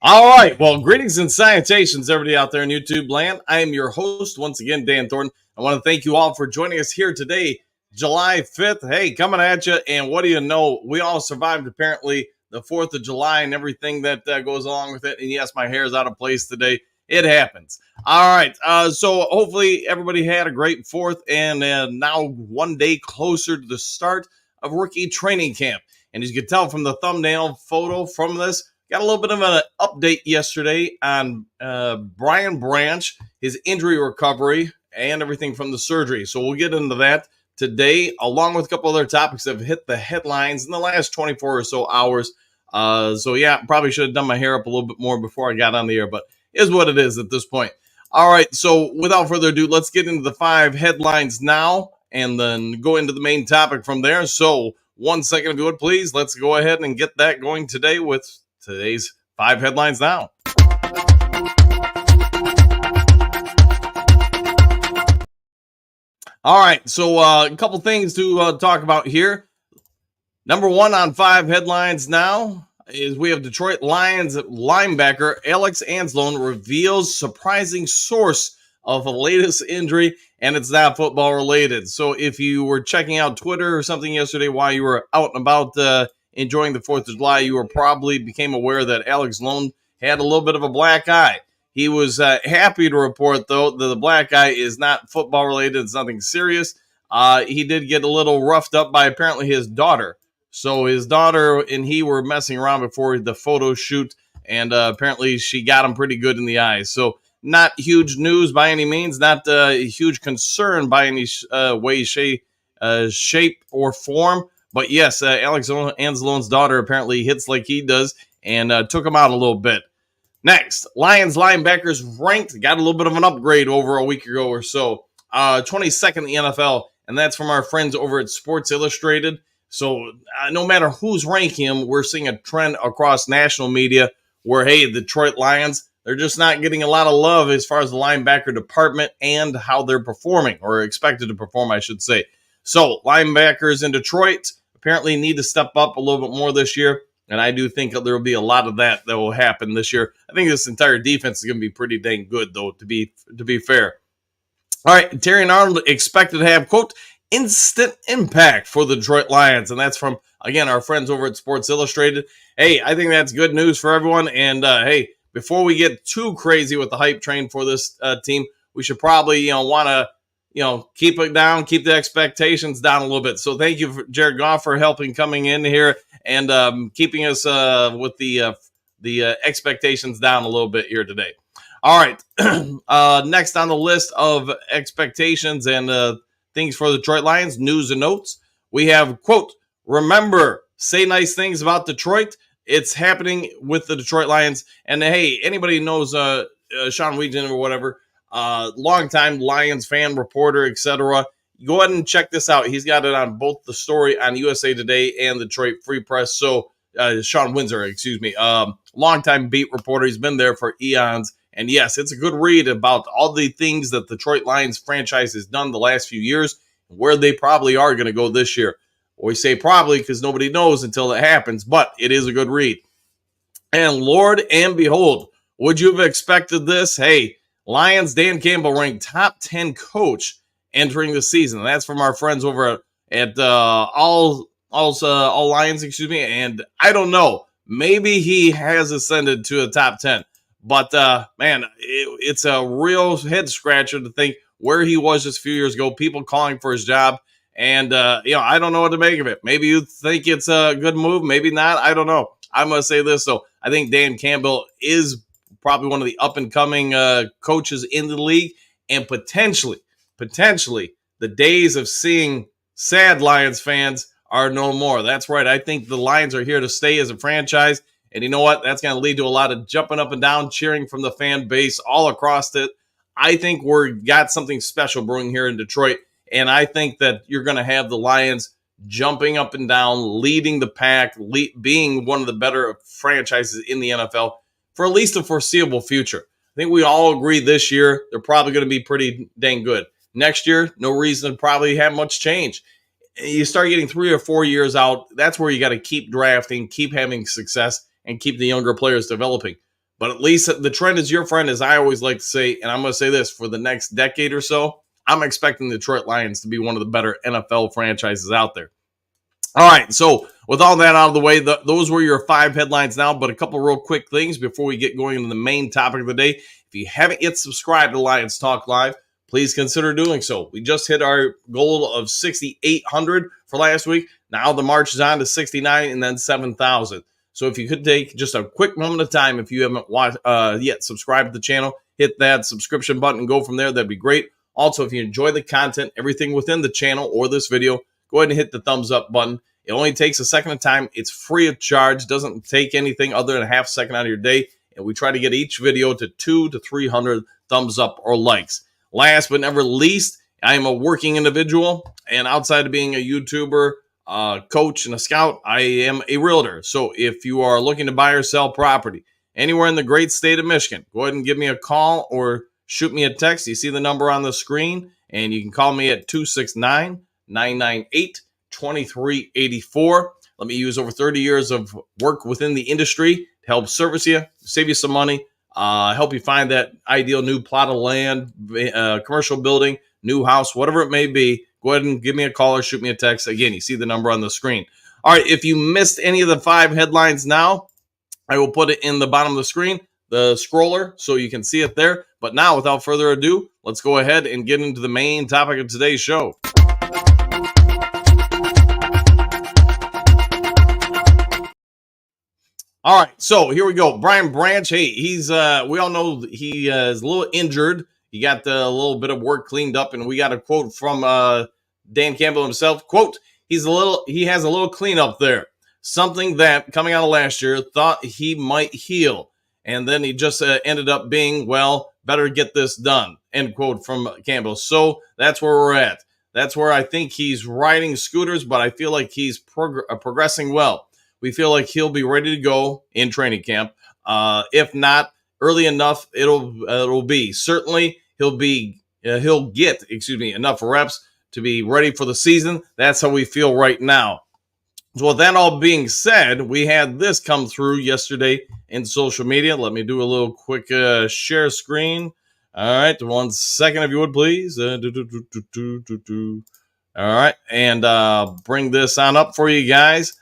All right. Well, greetings and salutations, everybody out there in YouTube land. I am your host, once again, Dan Thornton. I want to thank you all for joining us here today, July 5th. Hey, coming at you. And what do you know? We all survived, apparently, the 4th of July and everything that goes along with it. And yes, my hair is out of place today. It happens. All right. So hopefully everybody had a great 4th and now one day closer to the start of rookie training camp. And as you can tell from the thumbnail photo from this, got a little bit of an update yesterday on Brian Branch, his injury recovery, and everything from the surgery. So we'll get into that today, along with a couple other topics that have hit the headlines in the last 24 or so hours. So yeah, probably should have done my hair up a little bit more before I got on the air, but is what it is at this point. All right, so without further ado, let's get into the 5 headlines now and then go into the main topic from there. So 1 second, if you would, please. Let's go ahead and get that going today with today's 5 headlines now. All right, so a couple things to talk about here. Number 1 on 5 headlines now is we have Detroit Lions linebacker Alex Anzalone reveals surprising source of a latest injury, and it's not football related. So if you were checking out Twitter or something yesterday while you were out and about enjoying the 4th of July, you were probably became aware that Alex Anzalone had a little bit of a black eye. He was happy to report, though, that the black eye is not football related. It's nothing serious. He did get a little roughed up by apparently his daughter. So his daughter and he were messing around before the photo shoot, and apparently she got him pretty good in the eyes. So not huge news by any means, not a huge concern by any way, shape, or form. But yes, Alex Anzalone's daughter apparently hits like he does and took him out a little bit. Next, Lions linebackers ranked, got a little bit of an upgrade over a week ago or so. 22nd in the NFL, and that's from our friends over at Sports Illustrated. So no matter who's ranking him, we're seeing a trend across national media where, hey, the Detroit Lions, they're just not getting a lot of love as far as the linebacker department and how they're performing, or expected to perform, I should say. So linebackers in Detroit apparently need to step up a little bit more this year, and I do think there will be a lot of that will happen this year. I think this entire defense is going to be pretty dang good, though, to be fair. All right, Terry Arnold expected to have, quote, instant impact for the Detroit Lions, and that's from, again, our friends over at Sports Illustrated. Hey, I think that's good news for everyone, and hey, before we get too crazy with the hype train for this team, we should probably, want to, keep it down, keep the expectations down a little bit. So thank you, Jared Goff, for helping coming in here and keeping us with the expectations down a little bit here today. All right, next on the list of expectations and things for the Detroit Lions, news and notes, we have, quote, remember, say nice things about Detroit. It's happening with the Detroit Lions. And hey, anybody knows Sean Wheaton or whatever, longtime Lions fan, reporter, etc., go ahead and check this out. He's got it on both the story on USA Today and the Detroit Free Press. So Sean Windsor, longtime beat reporter. He's been there for eons. And yes, it's a good read about all the things that the Detroit Lions franchise has done the last few years, and where they probably are going to go this year. We say probably because nobody knows until it happens, but it is a good read. And Lord and behold, would you have expected this? Hey, Lions Dan Campbell ranked top 10 coach entering the season. That's from our friends over at All Lions, and I don't know. Maybe he has ascended to a top 10. But, man, it's a real head scratcher to think where he was just a few years ago, people calling for his job. And, I don't know what to make of it. Maybe you think it's a good move. Maybe not. I don't know. I'm going to say this, though. I think Dan Campbell is probably one of the up-and-coming coaches in the league. And potentially, the days of seeing sad Lions fans are no more. That's right. I think the Lions are here to stay as a franchise. And you know what? That's going to lead to a lot of jumping up and down, cheering from the fan base all across it. I think we've got something special brewing here in Detroit. And I think that you're going to have the Lions jumping up and down, leading the pack, being one of the better franchises in the NFL for at least the foreseeable future. I think we all agree this year they're probably going to be pretty dang good. Next year, no reason to probably have much change. You start getting 3 or 4 years out, that's where you got to keep drafting, keep having success, and keep the younger players developing. but at least the trend is your friend, as I always like to say. And I'm going to say this for the next decade or so, I'm expecting the Detroit Lions to be one of the better NFL franchises out there. All right, so with all that out of the way, those were your 5 headlines now, but a couple real quick things before we get going into the main topic of the day. If you haven't yet subscribed to Lions Talk Live, please consider doing so. We just hit our goal of 6,800 for last week. Now the march is on to 69 and then 7,000. So if you could take just a quick moment of time, if you haven't yet subscribed to the channel, hit that subscription button and go from there. That'd be great. Also, if you enjoy the content, everything within the channel or this video, go ahead and hit the thumbs up button. It only takes a second of time. It's free of charge. Doesn't take anything other than a half second out of your day. And we try to get each video to 200 to 300 thumbs up or likes. Last but never least, I am a working individual. And outside of being a YouTuber, coach, and a scout, I am a realtor. So if you are looking to buy or sell property anywhere in the great state of Michigan, go ahead and give me a call or shoot me a text. You see the number on the screen, and you can call me at 269-998-2384. Let me use over 30 years of work within the industry to help service you, save you some money, help you find that ideal new plot of land, commercial building, new house, whatever it may be. Go ahead and give me a call or shoot me a text. Again, you see the number on the screen. All right, if you missed any of the 5 headlines now, I will put it in the bottom of the screen, the scroller, so you can see it there. But now, without further ado, let's go ahead and get into the main topic of today's show. All right, so here we go. Brian Branch, hey, he's we all know he is a little injured. He got a little bit of work cleaned up, and we got a quote from Dan Campbell himself. Quote, he has a little cleanup there. Something that, coming out of last year, thought he might heal. And then he just ended up being, well, better get this done. End quote from Campbell. So that's where we're at. That's where I think he's riding scooters, but I feel like he's progressing well. We feel like he'll be ready to go in training camp. If not early enough, it'll be. Certainly, he'll get enough reps to be ready for the season. That's how we feel right now. So with that all being said, we had this come through yesterday in social media. Let me do a little quick share screen. All right, 1 second if you would, please. All right, and bring this on up for you guys.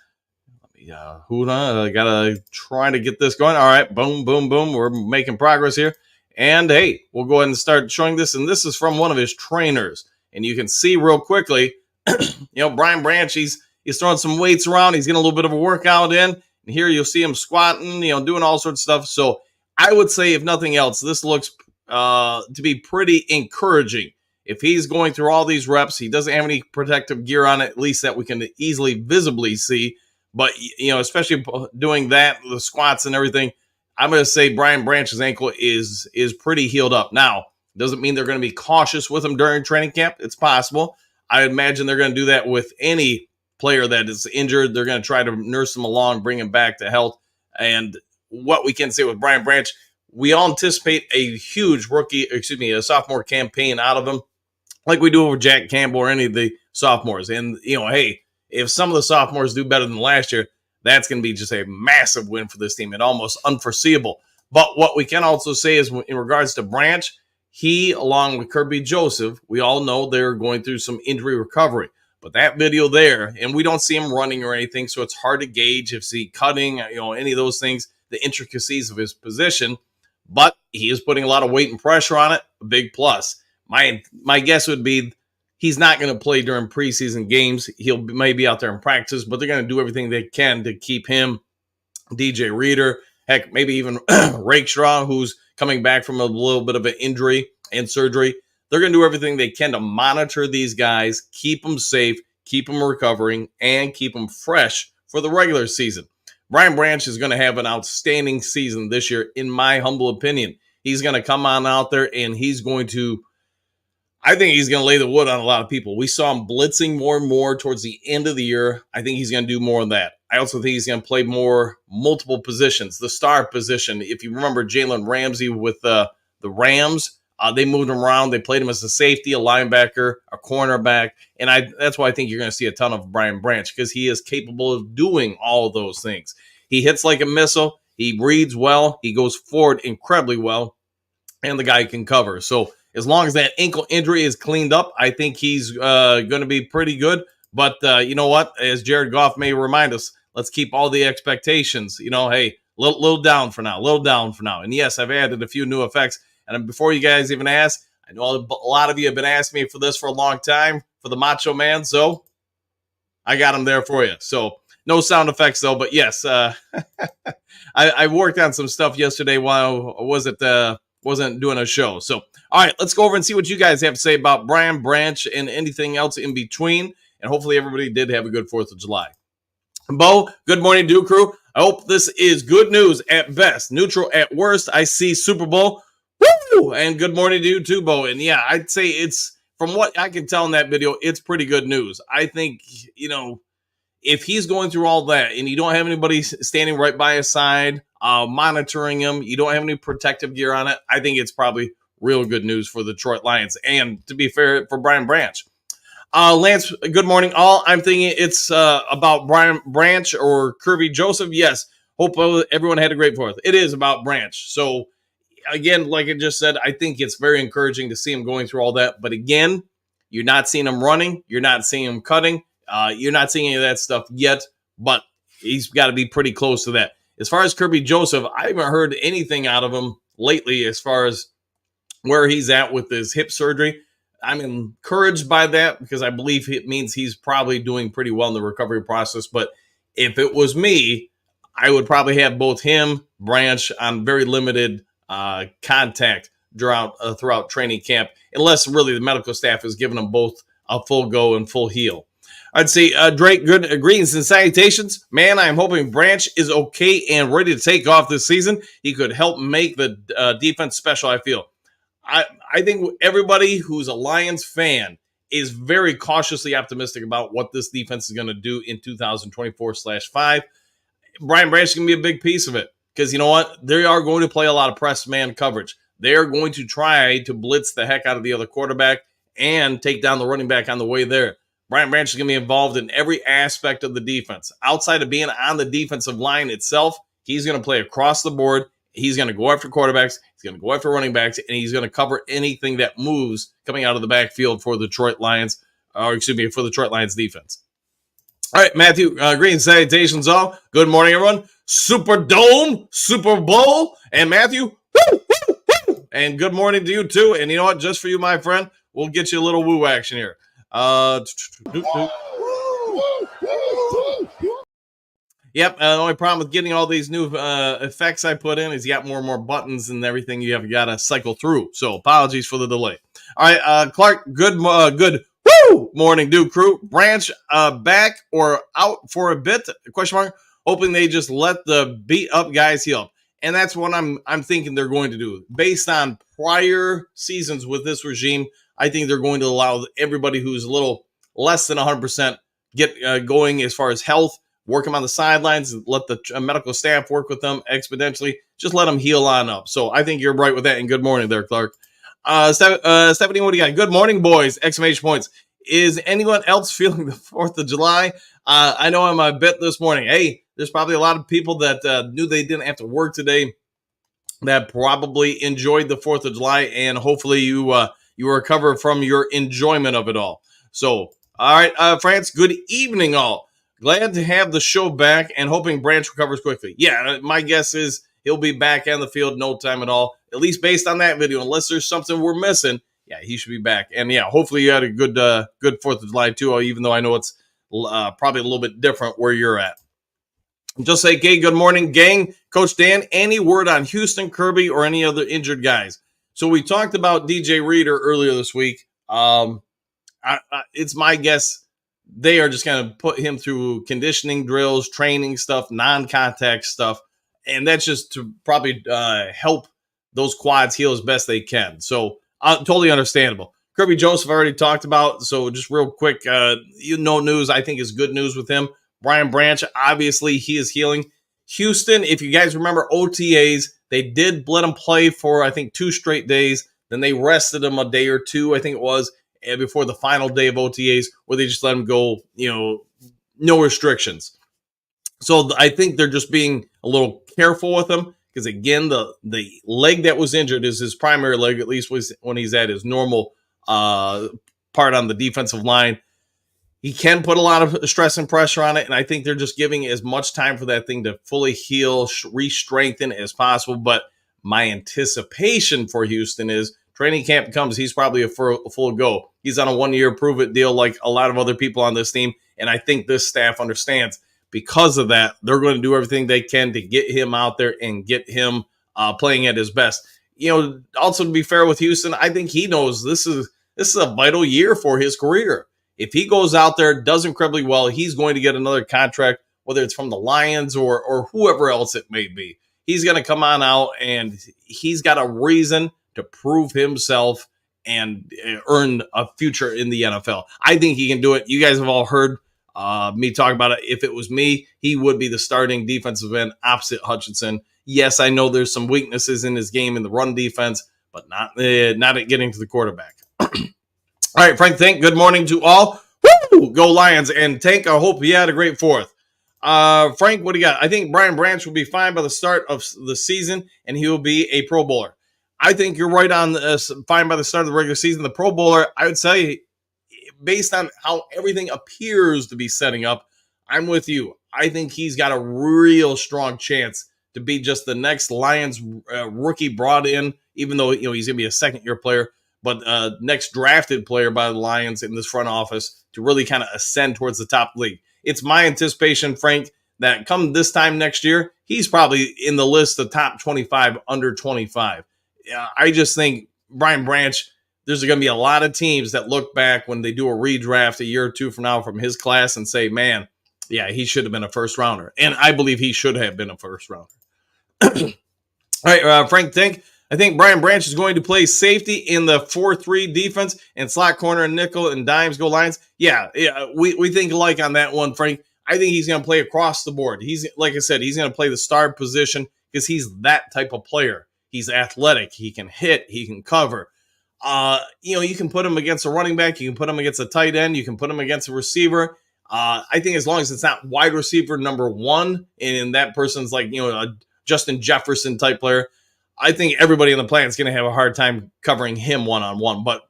I gotta try to get this going. All right, boom, boom, boom. We're making progress here. And hey, we'll go ahead and start showing this. And this is from one of his trainers. And you can see real quickly, Brian Branch, he's throwing some weights around. He's getting a little bit of a workout in. And here you'll see him squatting, doing all sorts of stuff. So I would say, if nothing else, this looks to be pretty encouraging. If he's going through all these reps, he doesn't have any protective gear on it, at least that we can easily visibly see. But, especially doing that, the squats and everything, I'm going to say Brian Branch's ankle is pretty healed up. Now, doesn't mean they're going to be cautious with him during training camp. It's possible. I imagine they're going to do that with any player that is injured. They're going to try to nurse him along, bring him back to health. And what we can say with Brian Branch, we all anticipate a huge a sophomore campaign out of him, like we do over Jack Campbell or any of the sophomores. And, hey, if some of the sophomores do better than last year, that's going to be just a massive win for this team and almost unforeseeable. But what we can also say is, in regards to Branch, he, along with Kirby Joseph, we all know they're going through some injury recovery. But that video there, and we don't see him running or anything, so it's hard to gauge if he's cutting, any of those things, the intricacies of his position. But he is putting a lot of weight and pressure on it, a big plus. My guess would be he's not going to play during preseason games. He'll maybe out there in practice, but they're going to do everything they can to keep him, DJ Reader, heck, maybe even Rakestraw, who's coming back from a little bit of an injury and surgery. They're going to do everything they can to monitor these guys, keep them safe, keep them recovering, and keep them fresh for the regular season. Brian Branch is going to have an outstanding season this year, in my humble opinion. He's going to come on out there, and I think he's going to lay the wood on a lot of people. We saw him blitzing more and more towards the end of the year. I think he's going to do more of that. I also think he's going to play more multiple positions, the star position. If you remember Jalen Ramsey with the Rams, they moved him around. They played him as a safety, a linebacker, a cornerback. And that's why I think you're going to see a ton of Brian Branch, because he is capable of doing all of those things. He hits like a missile. He reads well. He goes forward incredibly well, and the guy can cover. So as long as that ankle injury is cleaned up, I think he's going to be pretty good. But you know what? As Jared Goff may remind us, let's keep all the expectations. Hey, little down for now, little down for now. And yes, I've added a few new effects. And before you guys even ask, I know a lot of you have been asking me for this for a long time for the Macho Man. So I got them there for you. So no sound effects though, but yes, I worked on some stuff yesterday while I wasn't doing a show. So all right, let's go over and see what you guys have to say about Brian Branch and anything else in between. And hopefully everybody did have a good 4th of July. Bo, good morning, Duke Crew. I hope this is good news at best, neutral at worst. I see Super Bowl. Woo! And good morning to you too, Bo. And yeah, I'd say it's, from what I can tell in that video, it's pretty good news. I think, if he's going through all that and you don't have anybody standing right by his side, monitoring him, you don't have any protective gear on it, I think it's probably real good news for the Detroit Lions. And to be fair, for Brian Branch. Lance, good morning, all. I'm thinking it's about Brian Branch or Kirby Joseph. Yes, hope everyone had a great 4th. It is about Branch. So, again, like I just said, I think it's very encouraging to see him going through all that. But again, you're not seeing him running. You're not seeing him cutting. You're not seeing any of that stuff yet, but he's got to be pretty close to that. As far as Kirby Joseph, I haven't heard anything out of him lately as far as where he's at with his hip surgery. I'm encouraged by that because I believe it means he's probably doing pretty well in the recovery process. But if it was me, I would probably have both him, Branch, on very limited contact throughout training camp, unless really the medical staff has given them both a full go and full heal. I'd say, Drake, good greetings and salutations. Man, I'm hoping Branch is okay and ready to take off this season. He could help make the defense special, I feel. I think everybody who's a Lions fan is very cautiously optimistic about what this defense is going to do in 2024/5. Brian Branch is going to be a big piece of it because you know what? They are going to play a lot of press man coverage. They are going to try to blitz the heck out of the other quarterback and take down the running back on the way there. Brian Branch is going to be involved in every aspect of the defense. Outside of being on the defensive line itself, he's going to play across the board. He's going to go after quarterbacks. He's going to go after running backs, and he's going to cover anything that moves coming out of the backfield for the Detroit Lions, for the Detroit Lions defense. All right, Matthew, green salutations all. Good morning, everyone. Superdome, Super Bowl, and Matthew, woo, woo, woo. And good morning to you too. And you know what? Just for you, my friend, we'll get you a little woo action here. Yep, the only problem with getting all these new effects I put in is you got more and more buttons and everything you have got to cycle through. So apologies for the delay. All right, Clark, good woo morning, Duke Crew. Branch back or out for a bit? Question mark. Hoping they just let the beat up guys heal. And that's what I'm thinking they're going to do. Based on prior seasons with this regime, I think they're going to allow everybody who's a little less than 100% get going as far as health. Work them on the sidelines, let the medical staff work with them exponentially. Just let them heal on up. So I think you're right with that. And good morning there, Clark. Stephanie, what do you got? Good morning, boys! Exclamation points. Is anyone else feeling the 4th of July? I know I'm a bit this morning. Hey, there's probably a lot of people that knew they didn't have to work today that probably enjoyed the 4th of July, and hopefully you recover from your enjoyment of it all. So, all right, France, good evening, all. Glad to have the show back and hoping Branch recovers quickly. Yeah, my guess is he'll be back on the field no time at all, at least based on that video. Unless there's something we're missing, yeah, he should be back. And yeah, hopefully you had a good 4th of July too, even though I know it's probably a little bit different where you're at. Just say, hey, good morning, gang. Coach Dan, any word on Houston, Kirby, or any other injured guys? So we talked about DJ Reader earlier this week. It's my guess they are just going to put him through conditioning drills, training stuff, non-contact stuff, and that's just to probably help those quads heal as best they can. So totally understandable. Kirby Joseph already talked about, so just real quick, news I think is good news with him. Brian Branch, obviously he is healing. Houston, if you guys remember OTAs, they did let him play for, I think, 2 straight days. Then they rested him a day or two, I think it was, before the final day of OTAs, where they just let him go, no restrictions. So I think they're just being a little careful with him because, again, the leg that was injured is his primary leg, at least when he's at his normal part on the defensive line. He can put a lot of stress and pressure on it, and I think they're just giving as much time for that thing to fully heal, re-strengthen as possible. But my anticipation for Houston is training camp comes, he's probably a full go. He's on a 1-year prove-it deal like a lot of other people on this team, and I think this staff understands. Because of that, they're going to do everything they can to get him out there and get him playing at his best. Also to be fair with Houston, I think he knows this is a vital year for his career. If he goes out there, does incredibly well, he's going to get another contract, whether it's from the Lions or whoever else it may be. He's going to come on out, and he's got a reason to prove himself and earn a future in the NFL. I think he can do it. You guys have all heard me talk about it. If it was me, he would be the starting defensive end opposite Hutchinson. Yes, I know there's some weaknesses in his game in the run defense, but not at getting to the quarterback. All right, Frank Tank, good morning to all. Woo! Go Lions. And Tank, I hope you had a great fourth. Frank, what do you got? I think Brian Branch will be fine by the start of the season, and he will be a Pro Bowler. I think you're right on fine by the start of the regular season. The Pro Bowler, I would say, based on how everything appears to be setting up, I'm with you. I think he's got a real strong chance to be just the next Lions rookie brought in, even though he's going to be a second-year player, but next drafted player by the Lions in this front office to really kind of ascend towards the top league. It's my anticipation, Frank, that come this time next year, he's probably in the list of top 25, under 25. I just think Brian Branch, there's going to be a lot of teams that look back when they do a redraft a year or two from now from his class and say, man, yeah, he should have been a first rounder. And I believe he should have been a first rounder. All right, Frank Tank. I think Brian Branch is going to play safety in the 4-3 defense and slot corner and nickel and dimes go Lions. Yeah, we think alike on that one, Frank. I think he's going to play across the board. He's, like I said, he's going to play the star position because he's that type of player. He's athletic. He can hit. He can cover. You can put him against a running back. You can put him against a tight end. You can put him against a receiver. I think as long as it's not wide receiver number one and that person's like, a Justin Jefferson type player, I think everybody on the planet is going to have a hard time covering him one-on-one. But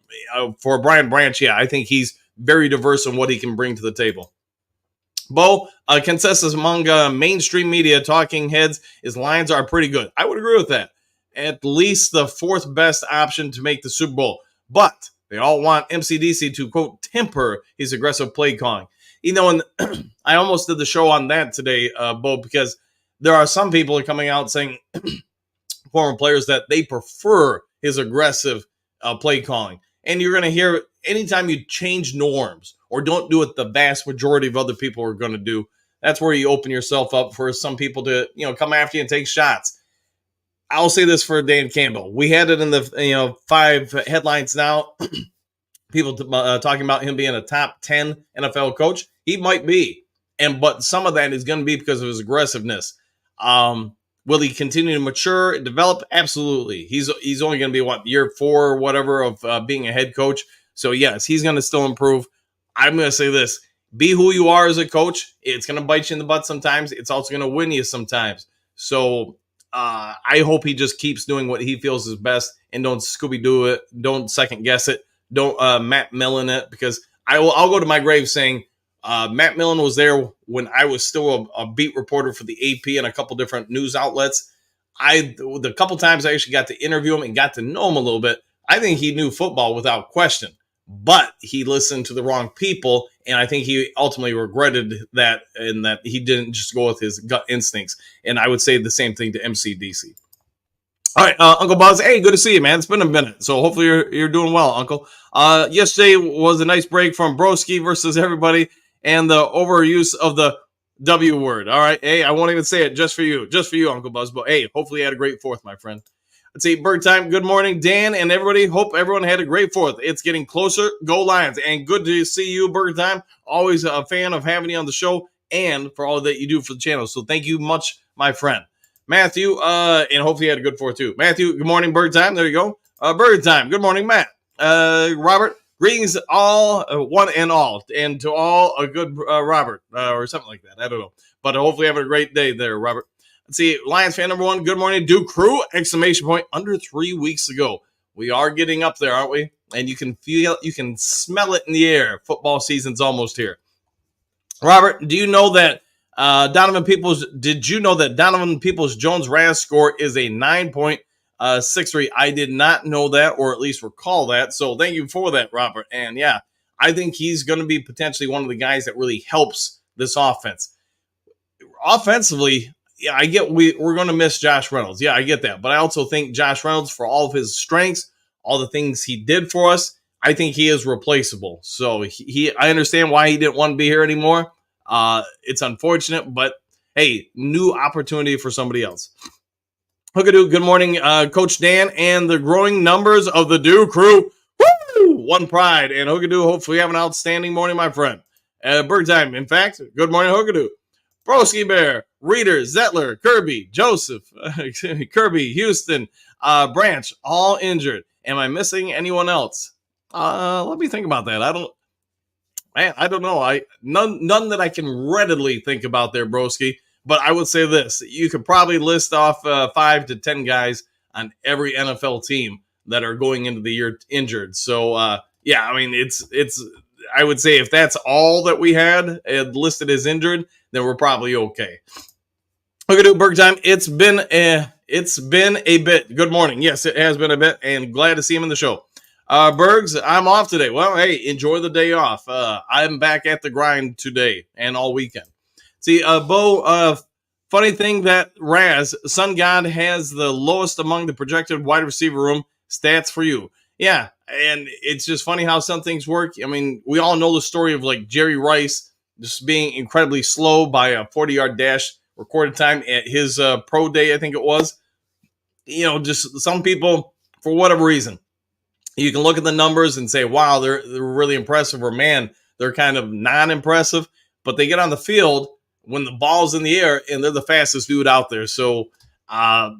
for Brian Branch, yeah, I think he's very diverse in what he can bring to the table. Bo, consensus among mainstream media talking heads is Lions are pretty good. I would agree with that. At least the fourth best option to make the Super Bowl. But they all want MCDC to, quote, temper his aggressive play calling. And I almost did the show on that today, Bo, because there are some people coming out saying former players that they prefer his aggressive play calling. And you're going to hear anytime you change norms or don't do what the vast majority of other people are going to do, that's where you open yourself up for some people to, come after you and take shots. I'll say this for Dan Campbell. We had it in the 5 headlines now. People talking about him being a top 10 NFL coach. He might be. But some of that is going to be because of his aggressiveness. Will he continue to mature and develop? Absolutely. He's only going to be, year 4 or whatever of being a head coach. So, yes, he's going to still improve. I'm going to say this. Be who you are as a coach. It's going to bite you in the butt sometimes. It's also going to win you sometimes. So, I hope he just keeps doing what he feels is best and don't Scooby-Doo it. Don't second-guess it. Don't Matt Millen it. Because I'll go to my grave saying Matt Millen was there when I was still a beat reporter for the AP and a couple different news outlets. The couple times I actually got to interview him and got to know him a little bit, I think he knew football without question. But he listened to the wrong people, and I think he ultimately regretted that and that he didn't just go with his gut instincts. And I would say the same thing to MCDC. All right, Uncle Buzz, hey, good to see you, man. It's been a minute, so hopefully you're doing well, Uncle. Yesterday was a nice break from Broski versus everybody and the overuse of the W word. All right, hey, I won't even say it just for you, Uncle Buzz. But hey, hopefully you had a great fourth, my friend. Let's see, Bird Time. Good morning, Dan and everybody. Hope everyone had a great fourth. It's getting closer. Go Lions. And good to see you, Bird Time. Always a fan of having you on the show and for all that you do for the channel. So thank you much, my friend. Matthew, and hopefully you had a good fourth too. Matthew, good morning, Bird Time. There you go. Bird Time. Good morning, Matt. Robert, greetings all, one and all. And to all, a good Robert, or something like that. I don't know. But hopefully having a great day there, Robert. Let's see, Lions fan number 1, good morning, Duke Crew, exclamation point, under 3 weeks ago. We are getting up there, aren't we? And you can feel, you can smell it in the air. Football season's almost here. Robert, do you know that did you know that Donovan Peoples-Jones' RAS score is a 9.63? I did not know that, or at least recall that. So thank you for that, Robert. And yeah, I think he's going to be potentially one of the guys that really helps this offense. Offensively, yeah, I get we're going to miss Josh Reynolds. Yeah, I get that. But I also think Josh Reynolds, for all of his strengths, all the things he did for us, I think he is replaceable. So I understand why he didn't want to be here anymore. It's unfortunate, but hey, new opportunity for somebody else. Hookadoo, good morning, Coach Dan, and the growing numbers of the Dew Crew. Woo! One pride. And Hookadoo, hopefully you have an outstanding morning, my friend. Bird time, in fact, good morning, Hookadoo. Broski Bear, Reader, Zettler, Kirby, Joseph, Kirby, Houston, Branch, all injured. Am I missing anyone else? Let me think about that. I don't know. None that I can readily think about there, Broski. But I would say this: you could probably list off 5 to 10 guys on every NFL team that are going into the year injured. So yeah, I mean it's. I would say if that's all that we had listed as injured, then we're probably okay. Okay, do Berg time. It's been a bit. Good morning. Yes, it has been a bit, and glad to see him in the show. Bergs, I'm off today. Well, hey, enjoy the day off. I'm back at the grind today and all weekend. See, Bo, funny thing that Raz, Sun God, has the lowest among the projected wide receiver room stats for you. Yeah, and it's just funny how some things work. I mean, we all know the story of like Jerry Rice just being incredibly slow by a 40-yard dash recorded time at his pro day, I think it was. You know, just some people, for whatever reason, you can look at the numbers and say, wow, they're really impressive, or man, they're kind of non-impressive, but they get on the field when the ball's in the air and they're the fastest dude out there. So,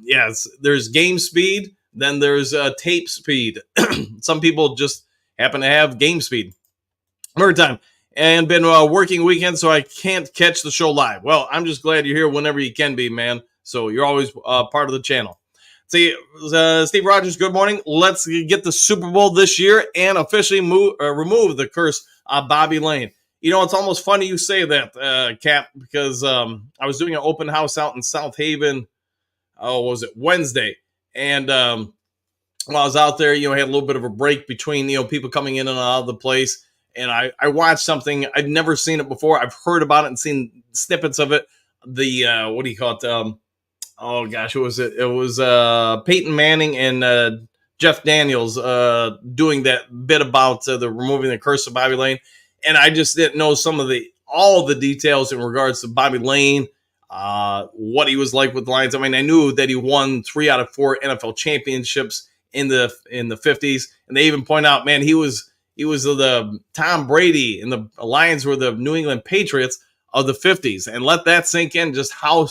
yes, there's game speed, then there's tape speed. Some people just happen to have game speed. Third time. And been working weekend, so I can't catch the show live. Well, I'm just glad you're here whenever you can be, man. So you're always part of the channel. See, Steve Rogers, good morning. Let's get the Super Bowl this year and officially remove the curse of Bobby Lane. You know, it's almost funny you say that, Cap, because I was doing an open house out in South Haven, Wednesday? And while I was out there, you know, I had a little bit of a break between, you know, people coming in and out of the place. And I watched something. I'd never seen it before. I've heard about it and seen snippets of it. The, what do you call it? Oh, gosh, who was it? It was Peyton Manning and Jeff Daniels doing that bit about the removing the curse of Bobby Lane. And I just didn't know all the details in regards to Bobby Lane, what he was like with the Lions. I mean, I knew that he won 3 out of 4 NFL championships in the 50s. And they even point out, man, he was the Tom Brady, and the Lions were the New England Patriots of the 50s. And let that sink in, just how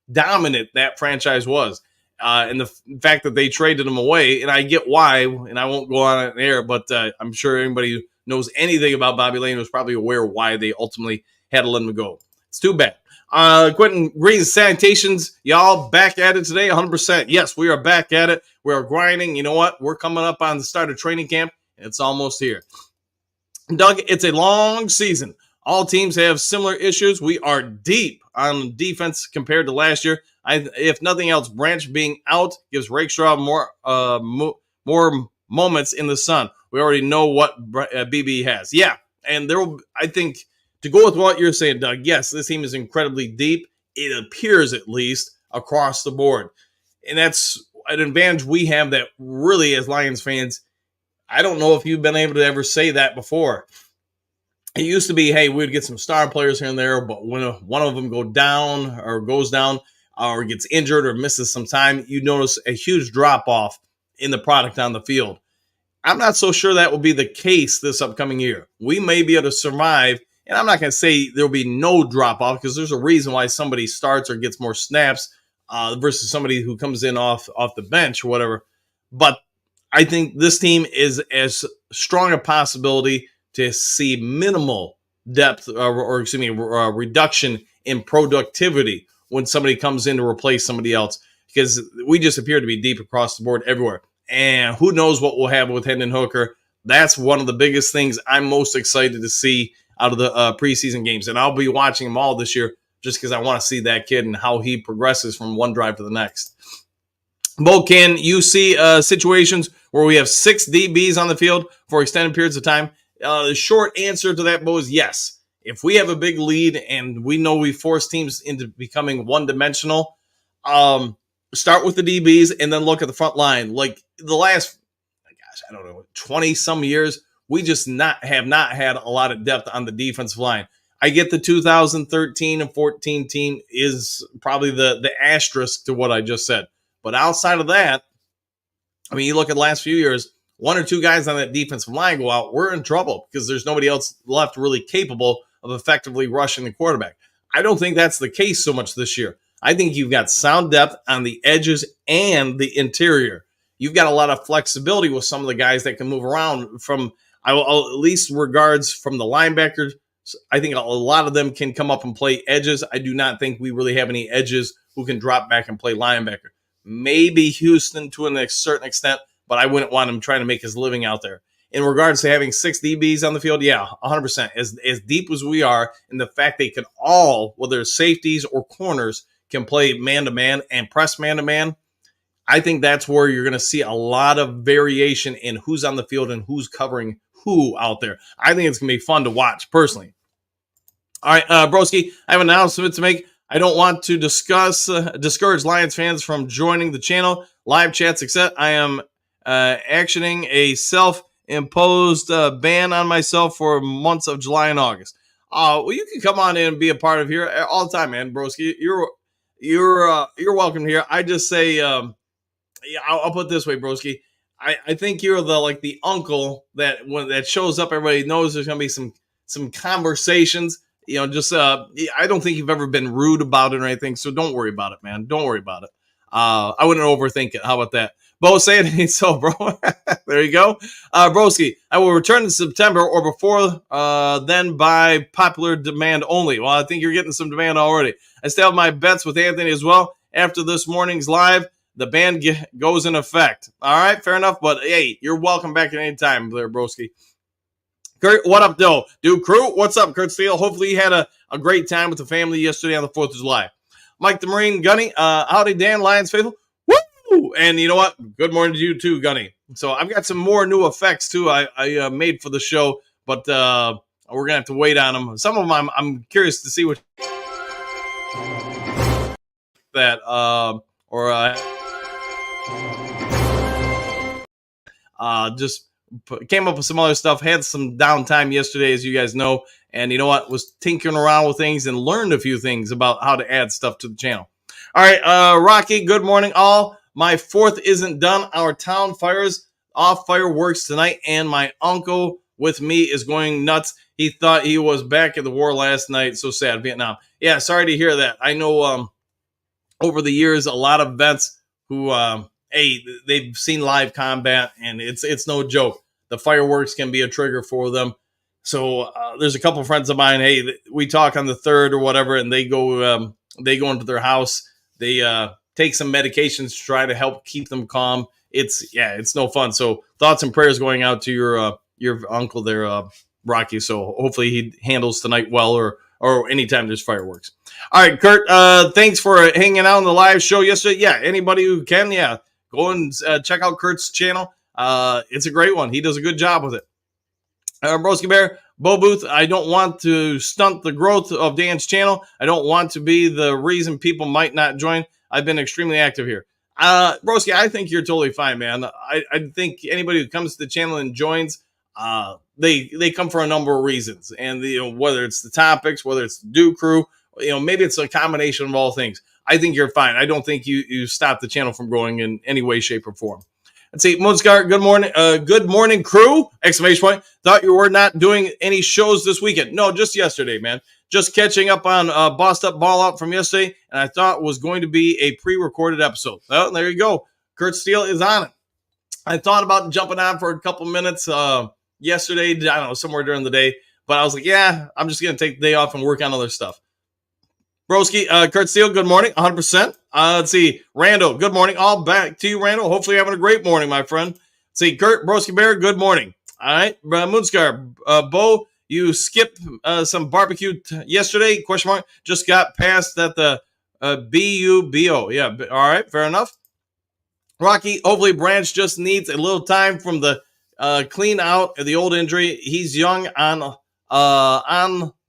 dominant that franchise was. And the fact that they traded him away, and I get why, and I won't go on in air, but I'm sure anybody who knows anything about Bobby Lane was probably aware why they ultimately had to let him go. It's too bad. Quentin Green's Sanitations, y'all back at it today, 100%. Yes, we are back at it. We are grinding. You know what? We're coming up on the start of training camp. It's almost here. Doug, it's a long season. All teams have similar issues. We are deep on defense compared to last year. If nothing else, Branch being out gives Rakestraw more moments in the sun. We already know what BB has. Yeah, and I think, to go with what you're saying, Doug, yes, this team is incredibly deep. It appears, at least, across the board. And that's an advantage we have that really, as Lions fans, I don't know if you've been able to ever say that before. It used to be, hey, we'd get some star players here and there, but when one of them goes down or gets injured or misses some time, you notice a huge drop-off in the product on the field. I'm not so sure that will be the case this upcoming year. We may be able to survive, and I'm not going to say there will be no drop-off, because there's a reason why somebody starts or gets more snaps versus somebody who comes in off the bench or whatever. But I think this team is as strong a possibility to see minimal depth or reduction in productivity when somebody comes in to replace somebody else, because we just appear to be deep across the board everywhere. And who knows what we'll have with Hendon Hooker. That's one of the biggest things I'm most excited to see out of the preseason games. And I'll be watching them all this year just because I want to see that kid and how he progresses from one drive to the next. Bo, can you see situations where we have 6 DBs on the field for extended periods of time? The short answer to that, Bo, is yes. If we have a big lead and we know we force teams into becoming one-dimensional, start with the DBs and then look at the front line. Like the last, I don't know, 20-some years, we just have not had a lot of depth on the defensive line. I get the 2013 and 14 team is probably the asterisk to what I just said. But outside of that, I mean, you look at the last few years, 1 or 2 guys on that defensive line go out, we're in trouble because there's nobody else left really capable of effectively rushing the quarterback. I don't think that's the case so much this year. I think you've got sound depth on the edges and the interior. You've got a lot of flexibility with some of the guys that can move around from, at least regards from the linebackers. I think a lot of them can come up and play edges. I do not think we really have any edges who can drop back and play linebacker. Maybe Houston to a certain extent, but I wouldn't want him trying to make his living out there. In regards to having 6 DBs on the field, yeah, 100%. As deep as we are, and the fact they can all, whether it's safeties or corners, can play man-to-man and press man-to-man, I think that's where you're going to see a lot of variation in who's on the field and who's covering who out there. I think it's going to be fun to watch, personally. All right, Broski, I have an announcement to make. I don't want to discourage Lions fans from joining the channel. Live chats, except I am actioning a self-imposed ban on myself for months of July and August. Well, you can come on in and be a part of here all the time, man, Broski. You're welcome here. I just say, I'll put it this way, Broski. I think you're the uncle that when that shows up, everybody knows there's gonna be some conversations. I don't think you've ever been rude about it or anything, so don't worry about it, man. Don't worry about it. I wouldn't overthink it. How about that? Bo, say it ain't so, bro. There you go. Broski, I will return in September or before then by popular demand only. Well, I think you're getting some demand already. I still have my bets with Anthony as well. After this morning's live, the ban goes in effect. All right, fair enough. But, hey, you're welcome back at any time there, Broski. Kurt, what up, though? Dude, crew, what's up, Kurt Steele? Hopefully you had a great time with the family yesterday on the 4th of July. Mike the Marine, Gunny, howdy, Dan, Lions faithful. Woo! And you know what? Good morning to you, too, Gunny. So I've got some more new effects, too, I made for the show, but we're going to have to wait on them. Some of them I'm curious to see what that just came up with some other stuff, had some downtime yesterday, as you guys know, and you know what, was tinkering around with things and learned a few things about how to add stuff to the channel. All right, Rocky, good morning all. My 4th isn't done. Our town fires off fireworks tonight, and my uncle with me is going nuts. He thought he was back at the war last night. So sad, Vietnam. Yeah, sorry to hear that. I know over the years, a lot of vets who they've seen live combat, and it's no joke. The fireworks can be a trigger for them. So there's a couple of friends of mine. Hey, we talk on the 3rd or whatever, and they go into their house. They take some medications to try to help keep them calm. It's no fun. So thoughts and prayers going out to your uncle there, Rocky. So hopefully he handles tonight well, or anytime there's fireworks. All right, Kurt. Thanks for hanging out on the live show yesterday. Yeah, anybody who can, go and check out Kurt's channel. It's a great one. He does a good job with it. Broski Bear, Bo Booth, I don't want to stunt the growth of Dan's channel. I don't want to be the reason people might not join. I've been extremely active here. Broski, I think you're totally fine, man. I think anybody who comes to the channel and joins, they come for a number of reasons. And whether it's the topics, whether it's the Do Crew, maybe it's a combination of all things. I think you're fine. I don't think you stop the channel from growing in any way, shape, or form. Let's see, Moonscar, good morning. Good morning, crew! Exclamation point. Thought you were not doing any shows this weekend. No, just yesterday, man. Just catching up on Bossed Up Ball Out from yesterday, and I thought it was going to be a pre-recorded episode. Well, there you go. Kurt Steele is on it. I thought about jumping on for a couple minutes yesterday, I don't know, somewhere during the day, but I was like, yeah, I'm just going to take the day off and work on other stuff. Broski, Kurt Steele, good morning, 100%. Let's see, Randall, good morning. All back to you, Randall. Hopefully you're having a great morning, my friend. Let's see, Kurt, Broski Bear, good morning. All right, Moonscar, Bo, you skipped some barbecue yesterday, question mark, just got past at the BUBO. Yeah, all right, fair enough. Rocky, hopefully Branch just needs a little time from the clean out of the old injury. He's young on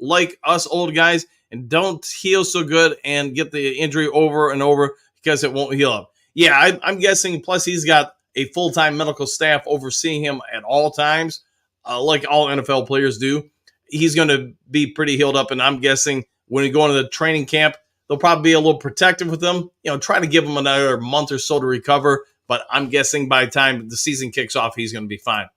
like us old guys, and don't heal so good and get the injury over and over because it won't heal up. Yeah, I'm guessing. Plus, he's got a full-time medical staff overseeing him at all times, like all NFL players do. He's going to be pretty healed up, and I'm guessing when we go into the training camp, they'll probably be a little protective with him, try to give him another month or so to recover. But I'm guessing by the time the season kicks off, he's going to be fine.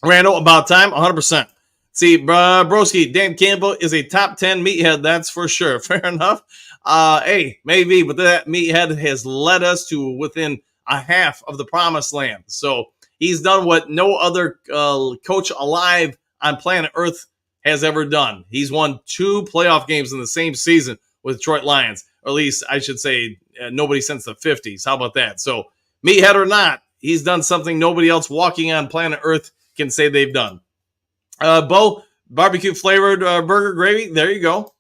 Randall, about time, 100%. See, Broski, Dan Campbell is a top 10 meathead, that's for sure. Fair enough. Hey, maybe, but that meathead has led us to within a half of the promised land. So he's done what no other coach alive on planet Earth has ever done. He's won 2 playoff games in the same season with Detroit Lions, or at least I should say nobody since the 50s. How about that? So meathead or not, he's done something nobody else walking on planet Earth can say they've done. Bo, barbecue flavored burger gravy. There you go.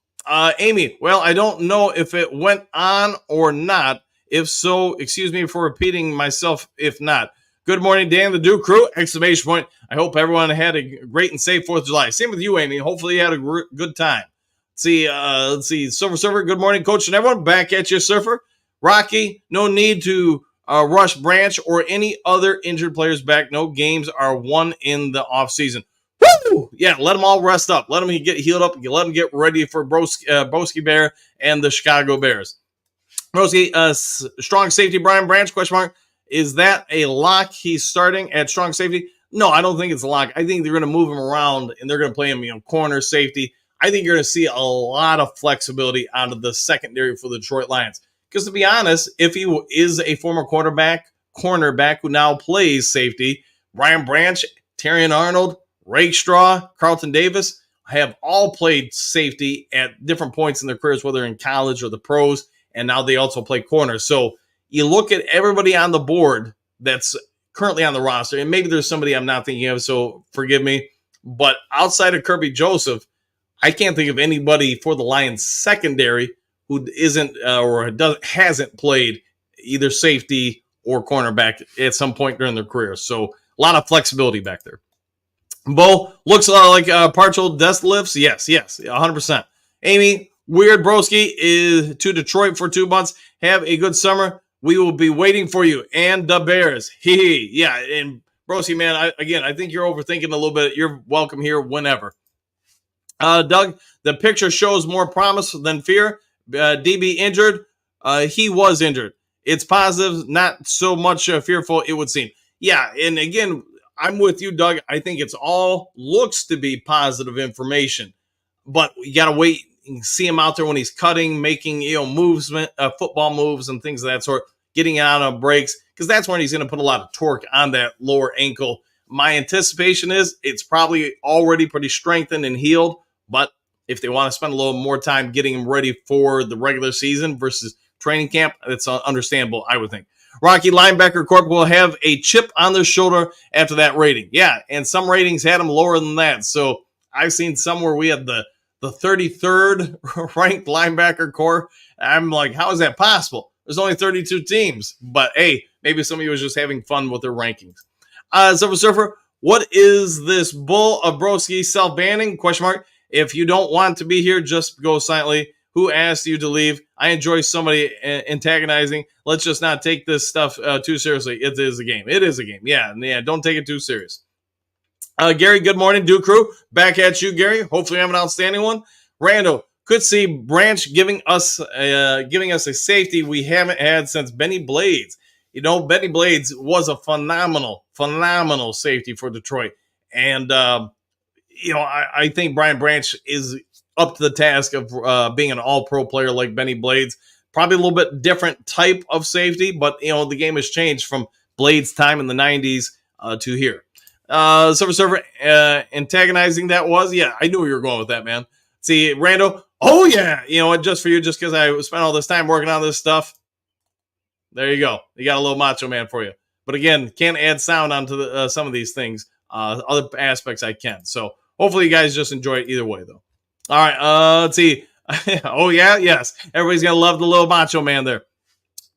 Amy, well, I don't know if it went on or not. If so, excuse me for repeating myself if not. Good morning, Dan, the Duke crew, exclamation point. I hope everyone had a great and safe 4th of July. Same with you, Amy. Hopefully you had a good time. Let's see. Silver Surfer, good morning, coach and everyone. Back at you, Surfer. Rocky, no need to rush Branch or any other injured players back. No games are won in the offseason. Woo! Yeah, let them all rest up. Let them get healed up. Let them get ready for Broski Bear and the Chicago Bears. Broski, strong safety, Brian Branch, question mark. Is that a lock he's starting at strong safety? No, I don't think it's a lock. I think they're going to move him around, and they're going to play him, corner safety. I think you're going to see a lot of flexibility out of the secondary for the Detroit Lions. Because to be honest, if he is a former cornerback who now plays safety, Brian Branch, Terrion Arnold, Rakestraw, Carlton Davis have all played safety at different points in their careers, whether in college or the pros, and now they also play corner. So you look at everybody on the board that's currently on the roster, and maybe there's somebody I'm not thinking of, so forgive me. But outside of Kirby Joseph, I can't think of anybody for the Lions secondary who isn't hasn't played either safety or cornerback at some point during their career. So a lot of flexibility back there. Bo, looks like partial desk lifts. Yes, 100%. Amy, weird broski is to Detroit for 2 months. Have a good summer. We will be waiting for you and the Bears. Yeah, and broski, man, I think you're overthinking a little bit. You're welcome here whenever. Doug, the picture shows more promise than fear. DB injured. He was injured. It's positive, not so much fearful, it would seem. Yeah, and again, I'm with you, Doug. I think it's all looks to be positive information, but you got to wait and see him out there when he's cutting, making movement, football moves and things of that sort, getting out on breaks, because that's when he's going to put a lot of torque on that lower ankle. My anticipation is it's probably already pretty strengthened and healed, but if they want to spend a little more time getting him ready for the regular season versus training camp, it's understandable, I would think. Rocky linebacker corp will have a chip on their shoulder after that rating. Yeah, and some ratings had them lower than that. So I've seen some where we had the 33rd ranked linebacker corps. I'm like, how is that possible? There's only 32 teams. But hey, maybe somebody was just having fun with their rankings. Silver Surfer, what is this bull of broski self-banning? Question mark. If you don't want to be here, just go silently. Who asked you to leave? I enjoy somebody antagonizing. Let's just not take this stuff too seriously. It is a game. It is a game. Yeah, don't take it too serious. Gary, good morning. Duke crew. Back at you, Gary. Hopefully you have an outstanding one. Randall, could see Branch giving us a safety we haven't had since Benny Blades. Benny Blades was a phenomenal safety for Detroit. And, I think Brian Branch is up to the task of being an all-pro player like Benny Blades. Probably a little bit different type of safety, but, the game has changed from Blades' time in the 90s to here. Silver Surfer antagonizing that was? Yeah, I knew where you were going with that, man. See, Randall, Oh, yeah. You know what? Just for you, just because I spent all this time working on this stuff. There you go. You got a little Macho Man for you. But again, can't add sound onto some of these things. Other aspects I can. So hopefully you guys just enjoy it either way, though. All right. Let's see. Oh, yeah. Yes. Everybody's going to love the little Macho Man there.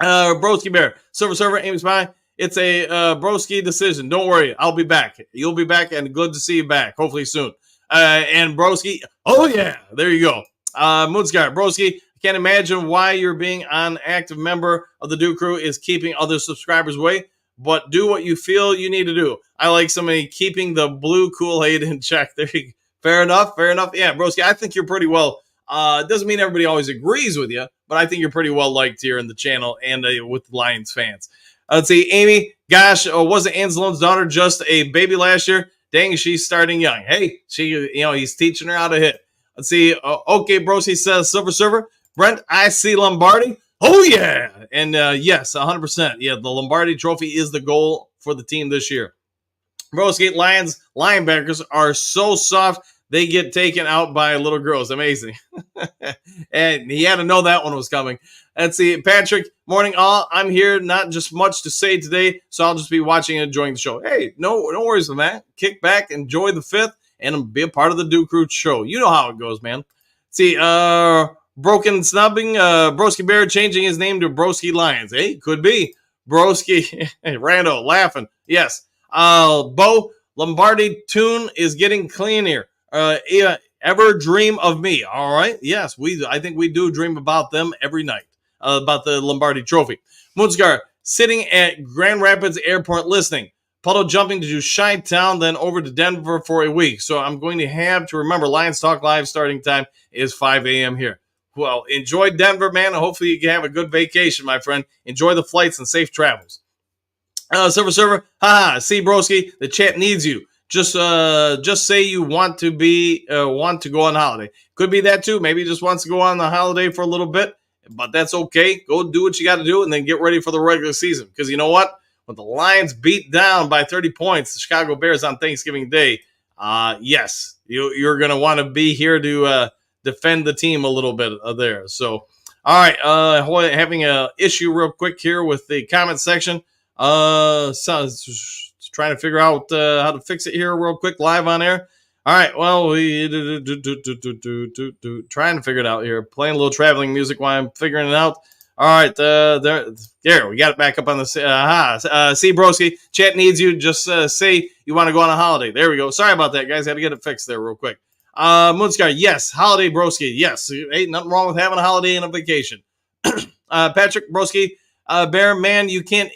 Broski Bear. Silver Server, Amy Spy. It's a Broski decision. Don't worry. I'll be back. You'll be back, and good to see you back. Hopefully soon. And Broski. Oh, yeah. There you go. Moonscar. Broski. Can't imagine why you're being an active member of the Duke Crew is keeping other subscribers away, but do what you feel you need to do. I like somebody keeping the blue Kool-Aid in check. There you go. Fair enough. Fair enough. Yeah, Broski, I think you're pretty well. It doesn't mean everybody always agrees with you, but I think you're pretty well liked here in the channel and with Lions fans. Let's see, Amy. Gosh, wasn't Anzalone's daughter just a baby last year? Dang, she's starting young. Hey, he's teaching her how to hit. Let's see. Okay, Broski says Silver Server. Brent, I see Lombardi. Oh, yeah. And yes, 100%. Yeah, the Lombardi trophy is the goal for the team this year. Broski Lions linebackers are so soft, they get taken out by little girls. Amazing. And he had to know that one was coming. Let's see. Patrick, morning all. I'm here. Not just much to say today, so I'll just be watching and enjoying the show. Hey, no worries with that. Kick back, enjoy the fifth, and be a part of the Duke Crew show. You know how it goes, man. See, Broken Snubbing, Broski Bear changing his name to Broski Lions. Hey, could be. Broski, Rando, laughing. Yes. Bo, Lombardi tune is getting cleaner. Ever dream of me? All right. Yes, I think we do dream about them every night, about the Lombardi trophy. Moonscar, sitting at Grand Rapids Airport listening. Puddle jumping to Chi-Town, then over to Denver for a week. So I'm going to have to remember Lions Talk Live starting time is 5 a.m. here. Well, enjoy Denver, man, and hopefully you can have a good vacation, my friend. Enjoy the flights and safe travels. Silver Server, haha, see, Broski, the chat needs you. Just say you want to go on holiday. Could be that too. Maybe he just wants to go on the holiday for a little bit, but that's okay. Go do what you got to do, and then get ready for the regular season. Because you know what? When the Lions beat down by 30 points the Chicago Bears on Thanksgiving Day, yes, you're going to want to be here to defend the team a little bit there. So, all right, having an issue real quick here with the comment section. Trying to figure out how to fix it here real quick live on air. All right, well, we trying to figure it out here. Playing a little traveling music while I'm figuring it out. All right, there we got it back up on the see, Broski, chat needs you. Just say you want to go on a holiday. There we go. Sorry about that, guys. Had to get it fixed there real quick. Moonscar, yes, holiday, Broski, yes. Ain't nothing wrong with having a holiday and a vacation. Patrick, Broski, Bear, man, you can't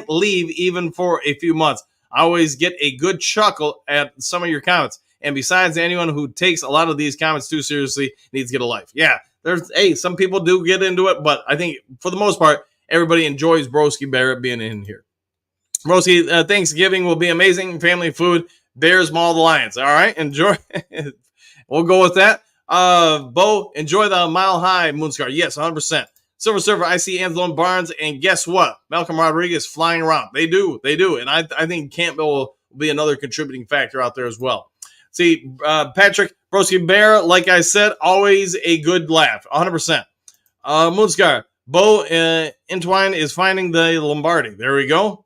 leave even for a few months. I always get a good chuckle at some of your comments. And besides, anyone who takes a lot of these comments too seriously needs to get a life. Yeah, some people do get into it, but I think for the most part, everybody enjoys Broski Bear being in here. Broski, Thanksgiving will be amazing. Family food, Bears maul the Lions. All right, enjoy. We'll go with that. Bo, enjoy the Mile High Moonscar. Yes, 100%. Silver Server, I see Anzalone Barnes, and guess what? Malcolm Rodriguez flying around. They do. And I think Campbell will be another contributing factor out there as well. See, Patrick, Broski Bear, like I said, always a good laugh, 100%. Moonscar, Bo Entwine is finding the Lombardi. There we go.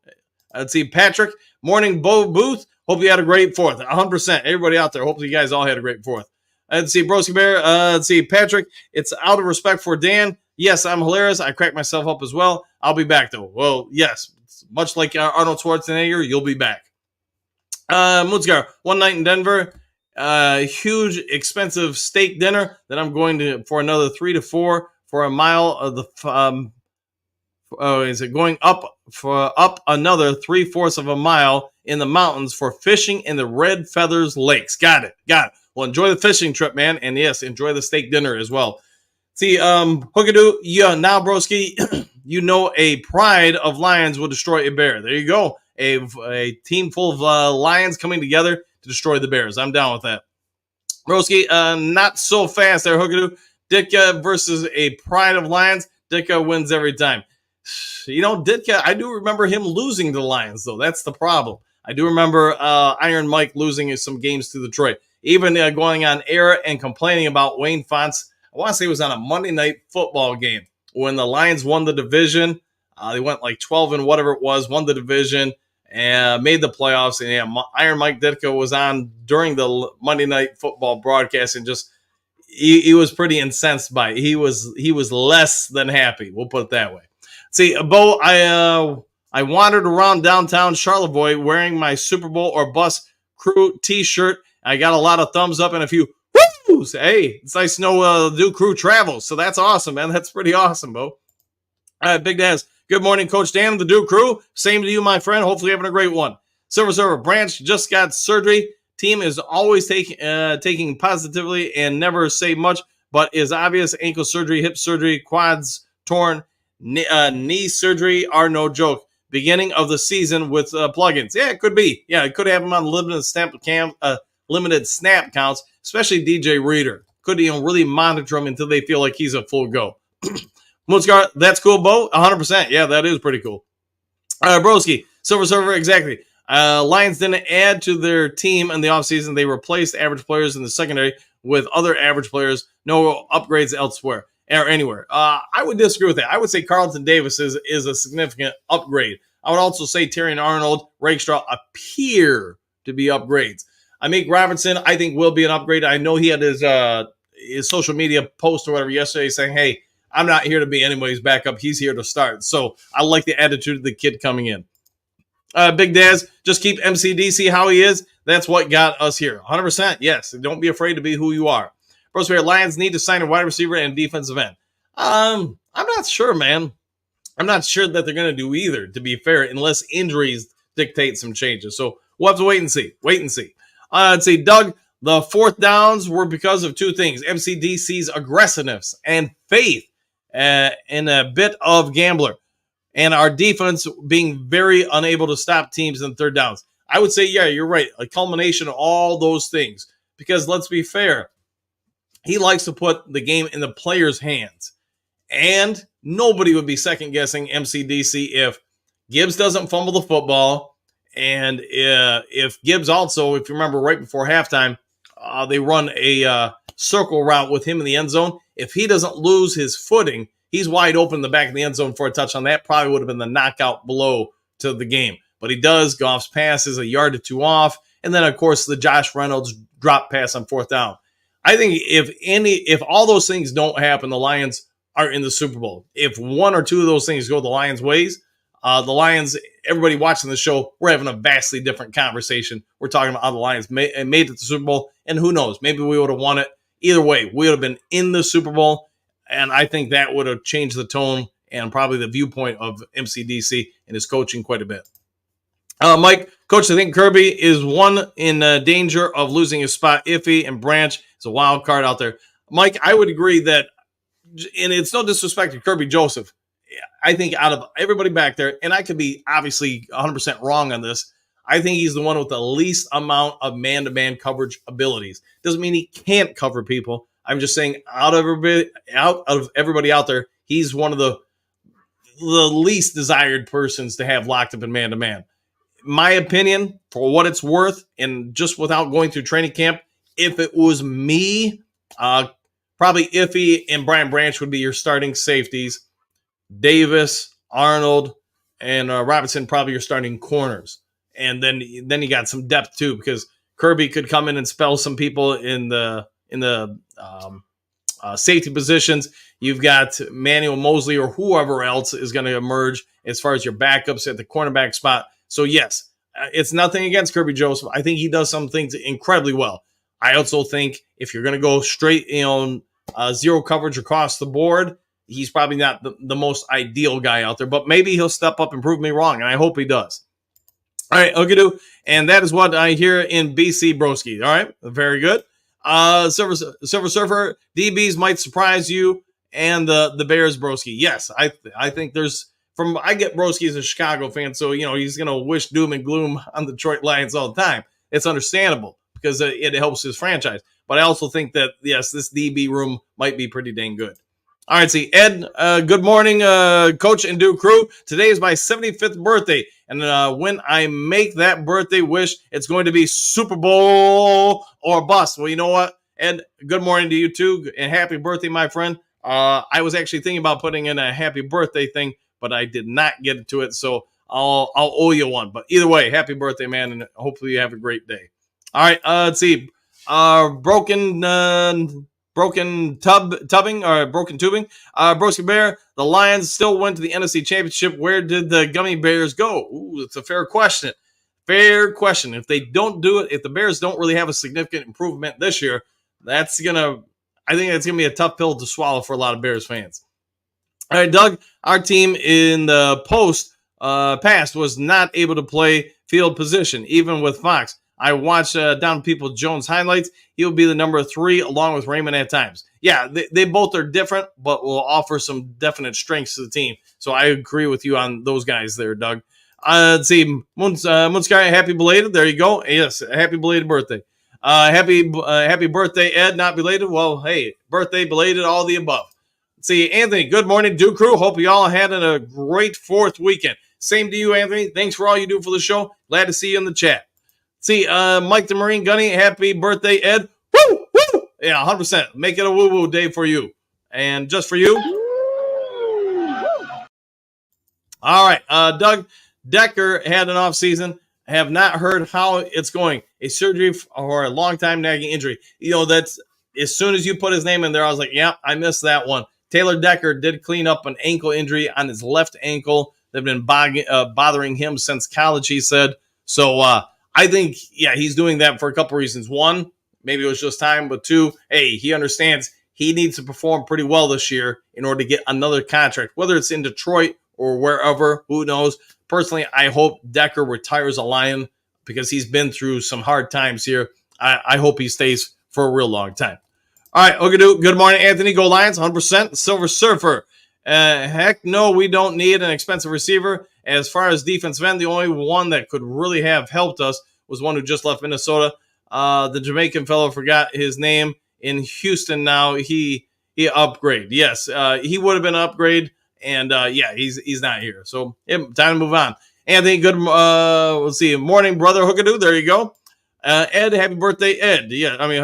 Let's see, Patrick, morning, Bo Booth. Hope you had a great 4th, 100%. Everybody out there, hopefully you guys all had a great 4th. Let's see, Broski Bear. Let's see, Patrick, it's out of respect for Dan. Yes, I'm hilarious. I crack myself up as well. I'll be back, though. Well, yes, much like Arnold Schwarzenegger, you'll be back. Moonscar, one night in Denver, huge, expensive steak dinner that I'm going to for another 3 to 4 for a mile of the. Is it going up another 3/4 of a mile in the mountains for fishing in the Red Feathers Lakes? Got it. Well, enjoy the fishing trip, man, and yes, enjoy the steak dinner as well. See, Hookadoo, yeah, now, Broski, you know a pride of lions will destroy a bear. There you go. A team full of lions coming together to destroy the bears. I'm down with that. Broski, not so fast there, Hookadoo. Ditka versus a pride of lions. Ditka wins every time. You know, Ditka, I do remember him losing to the Lions, though. That's the problem. I do remember Iron Mike losing some games to Detroit. even going on air and complaining about Wayne Fonts. I want to say it was on a Monday Night Football game when the Lions won the division. They went like 12 and whatever it was, won the division, and made the playoffs. And yeah, Iron Mike Ditka was on during the Monday Night Football broadcast, and just he was pretty incensed by it. He was less than happy. We'll put it that way. See, Bo, I wandered around downtown Charlevoix wearing my Super Bowl or Bus Crew T-shirt. I got a lot of thumbs up and a few whoos. Hey, it's nice to know the Duke Crew travels, so that's awesome, man. That's pretty awesome, Bo. All right, Big Daz. Good morning, Coach Dan of the Duke Crew. Same to you, my friend. Hopefully having a great one. Silver Server Branch just got surgery. Team is always taking positively and never say much, but is obvious. Ankle surgery, hip surgery, quads torn, knee surgery are no joke. Beginning of the season with plugins. Yeah, it could be. Yeah, it could have him on limited snap counts, especially DJ Reader. Could even really monitor him until they feel like he's a full go. Mutzgar, that's cool, Bo. 100%. Yeah, that is pretty cool. Broski, Silver Server, exactly. Lions didn't add to their team in the offseason. They replaced average players in the secondary with other average players. No upgrades elsewhere or anywhere. I would disagree with that. I would say Carlton Davis is a significant upgrade. I would also say Terry and Arnold, Rakestraw appear to be upgrades. Amik Robinson, I think, will be an upgrade. I know he had his social media post or whatever yesterday saying, hey, I'm not here to be anybody's backup. He's here to start. So I like the attitude of the kid coming in. Big Daz, just keep MCDC how he is. That's what got us here. 100%, yes. Don't be afraid to be who you are. Roseberry Lions need to sign a wide receiver and defensive end. I'm not sure, man. I'm not sure that they're going to do either, to be fair, unless injuries dictate some changes. So we'll have to wait and see. I'd say, Doug, the fourth downs were because of two things. MCDC's aggressiveness and faith and a bit of gambler. And our defense being very unable to stop teams in third downs. I would say, yeah, you're right. A culmination of all those things. Because let's be fair, he likes to put the game in the players' hands. And nobody would be second-guessing MCDC if Gibbs doesn't fumble the football. And if Gibbs also, if you remember right before halftime, they run a circle route with him in the end zone. If he doesn't lose his footing, he's wide open in the back of the end zone for a touchdown. That probably would have been the knockout blow to the game. But he does. Goff's pass is a yard or two off. And then, of course, the Josh Reynolds drop pass on fourth down. I think if all those things don't happen, the Lions are in the Super Bowl. If one or two of those things go the Lions' ways, the Lions, everybody watching the show, we're having a vastly different conversation. We're talking about how the Lions made it to the Super Bowl. And who knows? Maybe we would have won it. Either way, we would have been in the Super Bowl. And I think that would have changed the tone and probably the viewpoint of MCDC and his coaching quite a bit. Mike, Coach, I think Kirby is one in danger of losing his spot. Iffy and Branch is a wild card out there. Mike, I would agree that, and it's no disrespect to Kirby Joseph, I think out of everybody back there, and I could be obviously 100% wrong on this, I think he's the one with the least amount of man-to-man coverage abilities. Doesn't mean he can't cover people. I'm just saying out of everybody out there, he's one of the least desired persons to have locked up in man-to-man. My opinion, for what it's worth, and just without going through training camp, if it was me, probably Iffy and Brian Branch would be your starting safeties. Davis, Arnold, and Robinson probably your starting corners. And then you got some depth too, because Kirby could come in and spell some people in the safety positions. You've got Manuel Mosley or whoever else is going to emerge as far as your backups at the cornerback spot. So yes, it's nothing against Kirby Joseph. I think he does some things incredibly well. I also think if you're going to go straight, zero coverage across the board, he's probably not the most ideal guy out there, but maybe he'll step up and prove me wrong, and I hope he does. All right, okay, and that is what I hear in BC Broski. All right, very good. Silver Surfer, DBs might surprise you, and the Bears Broski. Yes, I think there's I get Broski as a Chicago fan, so he's gonna wish doom and gloom on the Detroit Lions all the time. It's understandable because it helps his franchise. But I also think that yes, this DB room might be pretty dang good. All right, see, Ed, good morning, Coach and Duke Crew. Today is my 75th birthday, and And when I make that birthday wish, it's going to be Super Bowl or bust. Well, you know what, Ed? Good morning to you too, and happy birthday, my friend. I was actually thinking about putting in a happy birthday thing, but I did not get to it, so I'll owe you one. But either way, happy birthday, man, and hopefully you have a great day. All right, let's see. Broken tubing. Broski Bear, the Lions still went to the NFC Championship. Where did the Gummy Bears go? Ooh, it's a fair question. If they don't do it, if the Bears don't really have a significant improvement this year, I think that's gonna be a tough pill to swallow for a lot of Bears fans. All right, Doug, our team in the past was not able to play field position, even with Fox. I watched Down People Jones highlights. He'll be the number 3 along with Raymond at times. Yeah, they both are different, but will offer some definite strengths to the team. So I agree with you on those guys there, Doug. Let's see, Moonsky, happy belated. There you go. Yes, happy belated birthday. Happy birthday, Ed. Not belated. Well, hey, birthday, belated, all the above. Let's see, Anthony, good morning, Duke Crew. Hope you all had a great 4th weekend. Same to you, Anthony. Thanks for all you do for the show. Glad to see you in the chat. See, Mike the Marine Gunny, happy birthday, Ed. Woo! Woo! Yeah, 100%. Make it a woo-woo day for you. And just for you. All right, Doug Decker had an off season. I have not heard how it's going. A surgery or a long-time nagging injury. You know, that's as soon as you put his name in there, I was like, yeah, I missed that one. Taylor Decker did clean up an ankle injury on his left ankle. They've been bothering him since college, he said. So, I think, yeah, he's doing that for a couple reasons. One, maybe it was just time, but 2, hey, he understands he needs to perform pretty well this year in order to get another contract, whether it's in Detroit or wherever, who knows. Personally, I hope Decker retires a Lion because he's been through some hard times here. I hope he stays for a real long time. All right, Ogadoo, good morning, Anthony. Go Lions, 100%. Silver Surfer. Heck no, we don't need an expensive receiver. As far as defensive end, the only one that could really have helped us was one who just left Minnesota. The Jamaican fellow, forgot his name, in Houston now. He upgrade. Yes, he would have been an upgrade, and yeah, he's not here. So time to move on. Anthony, good. Let's see, morning, brother Hookadoo. There you go. Ed, happy birthday, Ed. Yeah, I mean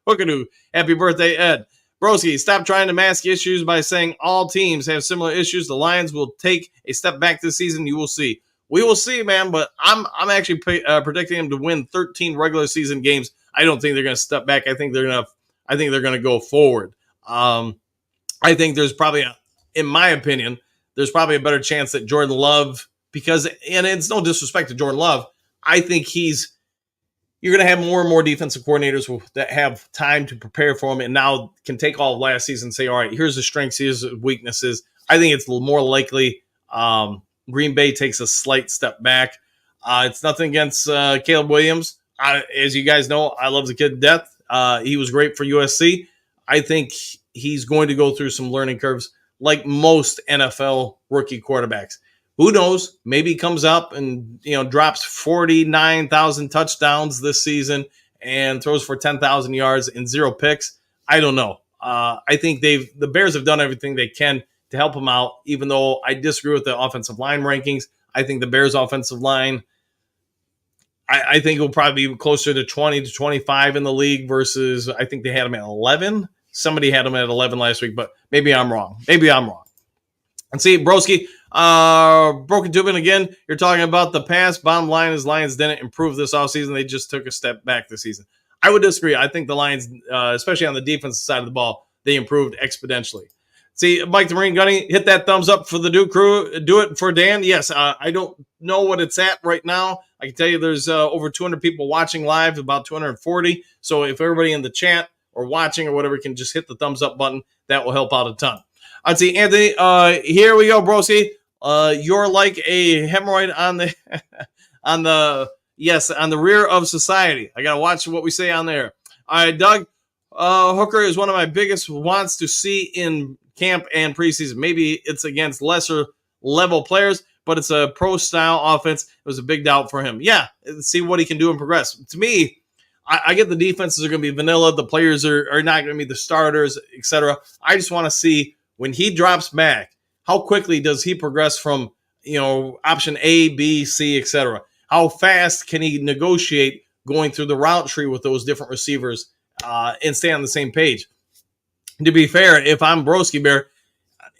Hookadoo, happy birthday, Ed. Broski, stop trying to mask issues by saying all teams have similar issues. The Lions will take a step back this season. You will see. We will see, man. But I'm actually predicting them to win 13 regular season games. I don't think they're going to step back. I think they're going to go forward. I think there's probably, in my opinion, there's probably a better chance that Jordan Love, because, and it's no disrespect to Jordan Love, I think you're going to have more and more defensive coordinators that have time to prepare for him and now can take all of last season and say, all right, here's the strengths, here's the weaknesses. I think it's a little more likely Green Bay takes a slight step back. It's nothing against Caleb Williams. As you guys know, I love the kid to death. He was great for USC. I think he's going to go through some learning curves like most NFL rookie quarterbacks. Who knows? Maybe he comes up and drops 49,000 touchdowns this season and throws for 10,000 yards and 0 picks. I don't know. I think the Bears have done everything they can to help him out, even though I disagree with the offensive line rankings. I think the Bears offensive line, I think it will probably be closer to 20 to 25 in the league versus I think they had him at 11. Somebody had him at 11 last week, but maybe I'm wrong. And see, Broski, Broken Tubin again, you're talking about the past. Bottom line is Lions didn't improve this offseason. They just took a step back this season. I would disagree. I think the Lions, especially on the defensive side of the ball, they improved exponentially. See, Mike the Marine Gunny, hit that thumbs up for the Duke Crew. Do it for Dan. Yes, I don't know what it's at right now. I can tell you there's over 200 people watching live, about 240. So if everybody in the chat or watching or whatever can just hit the thumbs up button, that will help out a ton. I'd see, Anthony, here we go, broski. You're like a hemorrhoid on the on the rear of society. I gotta watch what we say on there. All right, Doug. Hooker is one of my biggest wants to see in camp and preseason. Maybe it's against lesser level players, but it's a pro style offense. It was a big doubt for him. Yeah, see what he can do and progress. To me, I get the defenses are going to be vanilla. The players are not going to be the starters, etc. I just want to see when he drops back, how quickly does he progress from option A, B, C, etc. How fast can he negotiate going through the route tree with those different receivers and stay on the same page? To be fair, if I'm Broski Bear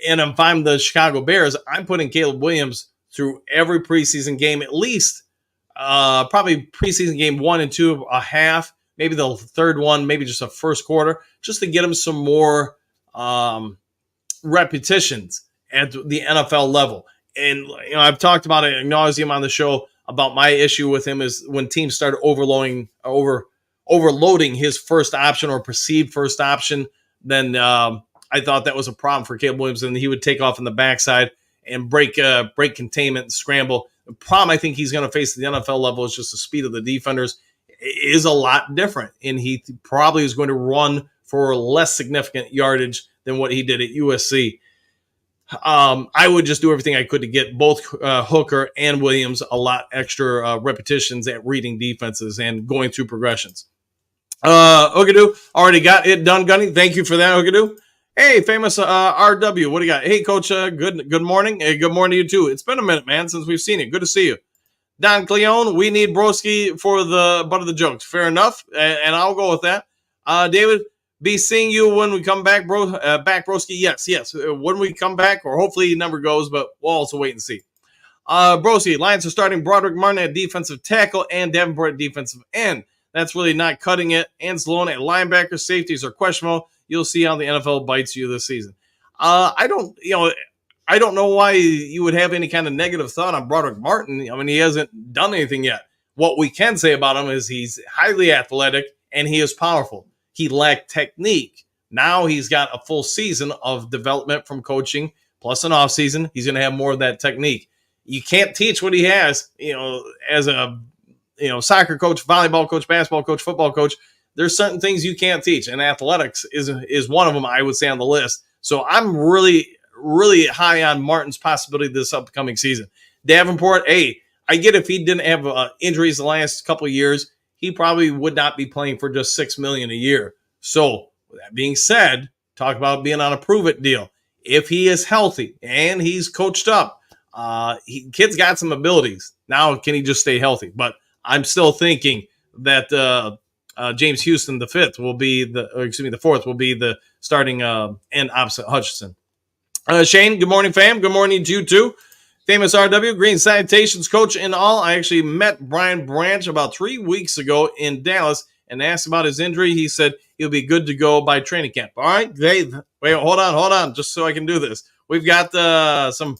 and if I'm the Chicago Bears, I'm putting Caleb Williams through every preseason game, at least probably preseason game 1 and 2, a half, maybe the third one, maybe just a first quarter, just to get him some more repetitions at the NFL level. And I've talked about it ad nauseum on the show about my issue with him is when teams started overloading his first option or perceived first option, then I thought that was a problem for Caleb Williams, and he would take off on the backside and break containment and scramble. The problem I think he's going to face at the NFL level is just the speed of the defenders is a lot different, and he probably is going to run for less significant yardage than what he did at USC. I would just do everything I could to get both Hooker and Williams a lot extra repetitions at reading defenses and going through progressions. Ogadoo already got it done, Gunny. Thank you for that, Ogadoo. Hey, famous RW, what do you got? Hey, Coach, good morning. Hey, good morning to you, too. It's been a minute, man, since we've seen it. Good to see you. Don Cleone, we need Broski for the butt of the jokes. Fair enough, and I'll go with that. David, be seeing you when we come back, Broski. Yes. When we come back, or hopefully he never goes, but we'll also wait and see. Broski, Lions are starting Broderick Martin at defensive tackle and Davenport at defensive end. That's really not cutting it. And Sloan at linebacker. Safeties are questionable. You'll see how the NFL bites you this season. I don't know why you would have any kind of negative thought on Broderick Martin. I mean, he hasn't done anything yet. What we can say about him is he's highly athletic and he is powerful. He lacked technique. Now he's got a full season of development from coaching plus an off season. He's going to have more of that technique. You can't teach what he has, as a soccer coach, volleyball coach, basketball coach, football coach. There's certain things you can't teach, and athletics is one of them, I would say, on the list. So I'm really, really high on Martin's possibility this upcoming season. Davenport, hey, I get if he didn't have injuries the last couple of years, he probably would not be playing for just $6 million a year. So with that being said, talk about being on a prove-it deal. If he is healthy and he's coached up, kid's got some abilities. Now, can he just stay healthy? But I'm still thinking that James Houston, the fourth, will be the starting end opposite Hutchinson. Shane, good morning, fam. Good morning to you, too. Famous RW, Green Citations coach and all. I actually met Brian Branch about 3 weeks ago in Dallas and asked about his injury. He said he'll be good to go by training camp. All right, Dave, wait, hold on, just so I can do this. We've got some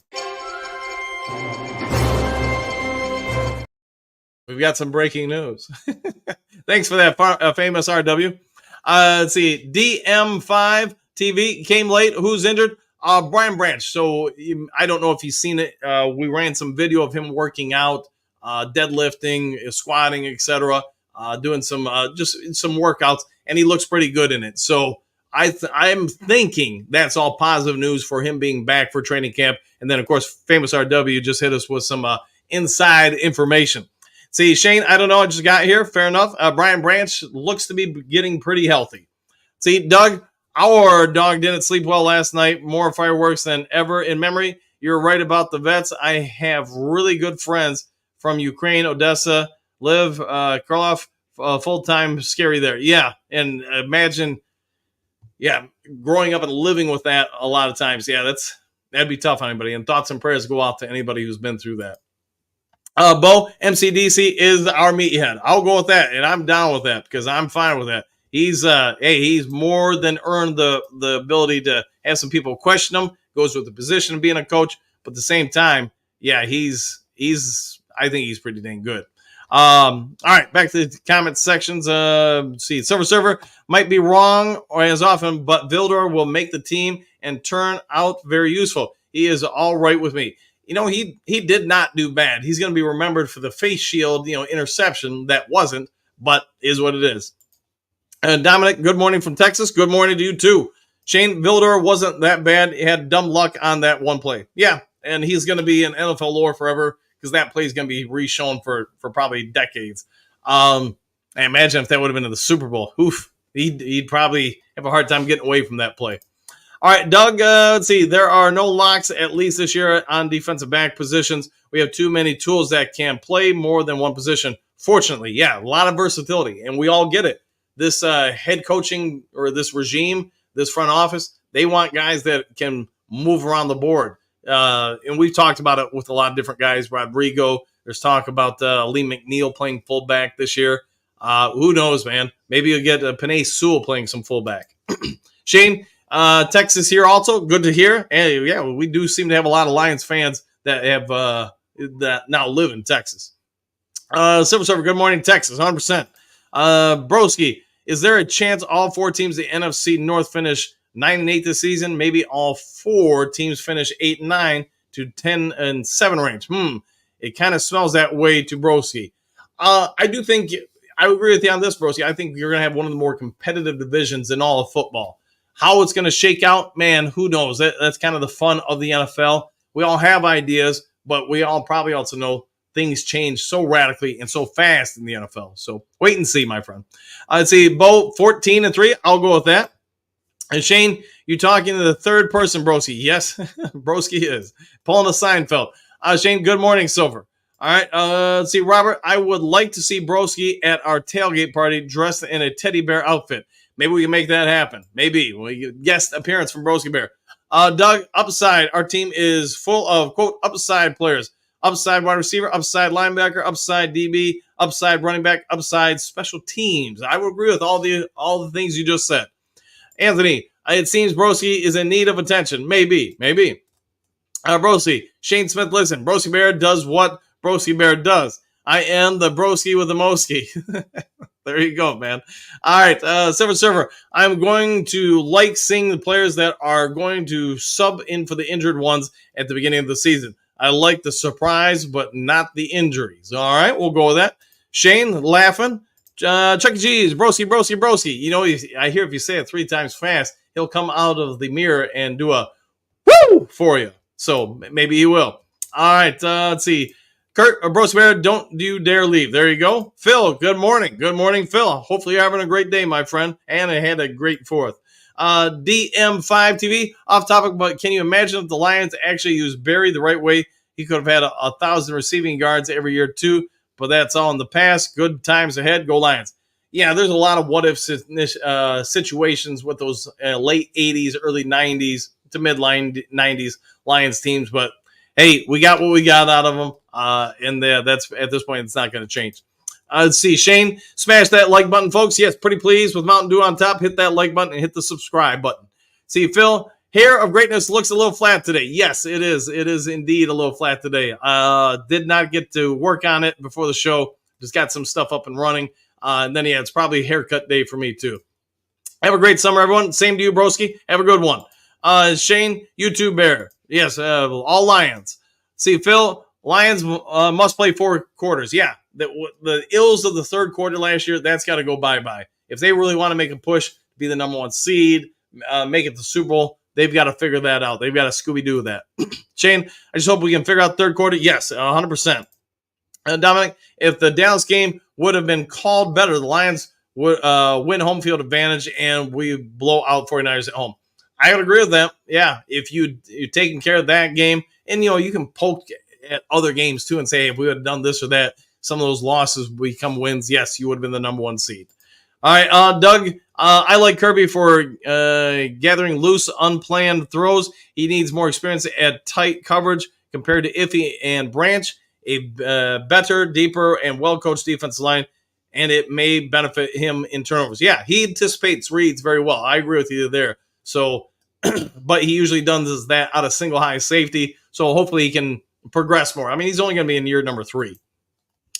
breaking news. Thanks for that, famous RW. Let's see, DM5 TV came late. Who's injured? Brian Branch. So I don't know if you've seen it. We ran some video of him working out, deadlifting, squatting, etc., doing some just some workouts, and he looks pretty good in it. So I'm thinking that's all positive news for him being back for training camp. And then, of course, famous RW just hit us with some inside information. See, Shane, I don't know. I just got here. Fair enough. Brian Branch looks to be getting pretty healthy. See, Doug, our dog didn't sleep well last night. More fireworks than ever in memory. You're right about the vets. I have really good friends from Ukraine, Odessa, Liv, Krylov, full-time scary there. Yeah, and imagine, growing up and living with that a lot of times. Yeah, that'd be tough on anybody. And thoughts and prayers go out to anybody who's been through that. Bo, MCDC is our meathead. I'll go with that, and I'm down with that because I'm fine with that. He's more than earned the ability to have some people question him. Goes with the position of being a coach, but at the same time, I think he's pretty dang good. All right, back to the comment sections. Let's see, Silver Server might be wrong or as often, but Vildor will make the team and turn out very useful. He is all right with me. He did not do bad. He's going to be remembered for the face shield, interception that wasn't, but is what it is. Dominic, good morning from Texas. Good morning to you, too. Shane, Vildor wasn't that bad. He had dumb luck on that one play. Yeah, and he's going to be in NFL lore forever because that play is going to be re-shown for probably decades. I imagine if that would have been in the Super Bowl, he'd probably have a hard time getting away from that play. All right, Doug, let's see. There are no locks, at least this year, on defensive back positions. We have too many tools that can play more than one position. Fortunately, yeah, a lot of versatility, and we all get it. This head coaching or this regime, this front office, they want guys that can move around the board. And we've talked about it with a lot of different guys. Rodrigo, there's talk about Lee McNeil playing fullback this year. Who knows, man? Maybe you'll get Panay Sewell playing some fullback. Shane, Texas here also. Good to hear. And yeah, we do seem to have a lot of Lions fans that have that now live in Texas. Silver Surfer, good morning, Texas, 100%. Broski, is there a chance all four teams of the NFC North finish 9-8 this season? Maybe all four teams finish 8-9 to 10-7 range. It kind of smells that way to Broski. I do think I agree with you on this, Broski. I think you're going to have one of the more competitive divisions in all of football. How it's going to shake out, man, who knows? That's kind of the fun of the NFL. We all have ideas, but we all probably also know things change so radically and so fast in the NFL. So wait and see, my friend. Let's see, Bo, 14-3. I'll go with that. And Shane, you talking to the third person, Broski. Yes, Broski is. Pulling a Seinfeld. Shane, good morning, Silver. All right, let's see, Robert, I would like to see Broski at our tailgate party dressed in a teddy bear outfit. Maybe we can make that happen. Maybe. We get guest appearance from Broski Bear. Doug, upside. Our team is full of, quote, upside players. Upside wide receiver, upside linebacker, upside DB, upside running back, upside special teams. I would agree with all the things you just said. Anthony, it seems Broski is in need of attention. Maybe. Broski, Shane Smith, listen. Broski Bear does what Broski Bear does. I am the Broski with the Moski. There you go, man. All right, Silver Server. I'm going to like seeing the players that are going to sub in for the injured ones at the beginning of the season. I like the surprise, but not the injuries. All right, we'll go with that. Shane, laughing. Chuck E. Cheese, Broski. You know, I hear if you say it 3 times fast, he'll come out of the mirror and do a woo for you. So maybe he will. All right, let's see. Kurt, Broski Bear, don't you dare leave. There you go. Phil, good morning. Good morning, Phil. Hopefully you're having a great day, my friend. And I had a great 4th. DM5TV, off topic, but can you imagine if the Lions actually used Barry the right way? He could have had 1,000 receiving yards every year too, but that's all in the past. Good times ahead. Go Lions. Yeah, there's a lot of what-if situations with those late 80s, early 90s to mid-90s Lions teams, but hey, we got what we got out of them, and that's at this point, it's not going to change. Let's see, Shane, smash that like button, folks. Yes, pretty pleased with Mountain Dew on top. Hit that like button and hit the subscribe button. See, Phil, hair of greatness looks a little flat today. Yes, it is. It is indeed a little flat today. Did not get to work on it before the show. Just got some stuff up and running. And then, yeah, it's probably a haircut day for me, too. Have a great summer, everyone. Same to you, Broski. Have a good one. Shane, you too, Bear. Yes, all Lions. See, Phil, Lions must play 4 quarters. Yeah, the ills of the third quarter last year, that's got to go bye-bye. If they really want to make a push to be the number 1 seed, make it the Super Bowl, they've got to figure that out. They've got to Scooby-Doo that. Shane, I just hope we can figure out third quarter. Yes, 100%. Dominic, if the Dallas game would have been called better, the Lions would win home field advantage and we blow out 49ers at home. I would agree with that. Yeah, if you're taking care of that game, and, you know, you can poke at other games, too, and say, hey, if we would have done this or that, some of those losses become wins. Yes, you would have been the number 1 seed. All right, Doug, I like Kirby for gathering loose, unplanned throws. He needs more experience at tight coverage compared to Iffy and Branch, a better, deeper, and well-coached defensive line, and it may benefit him in turnovers. Yeah, he anticipates reads very well. I agree with you there. So, but he usually does that out of single high safety. So hopefully he can progress more. I mean, he's only going to be in year number 3.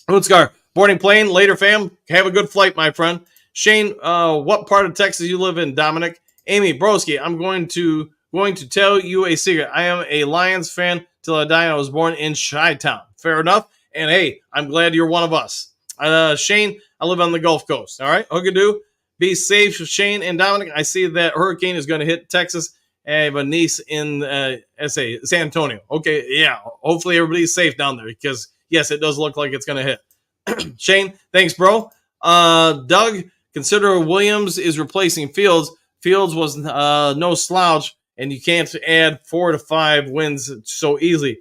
Hootscar, boarding plane, later fam. Have a good flight, my friend. Shane, what part of Texas you live in, Dominic? Amy, Broski, I'm going to tell you a secret. I am a Lions fan till I die. I was born in Chi-Town. Fair enough. And hey, I'm glad you're one of us. Shane, I live on the Gulf Coast. All right, hookadoo. Be safe, Shane and Dominic. I see that hurricane is going to hit Texas. I have a niece in San Antonio. Okay, yeah. Hopefully everybody's safe down there because, yes, it does look like it's going to hit. Shane, thanks, bro. Doug, consider Williams is replacing Fields. Fields was no slouch and you can't add 4 to 5 wins so easily.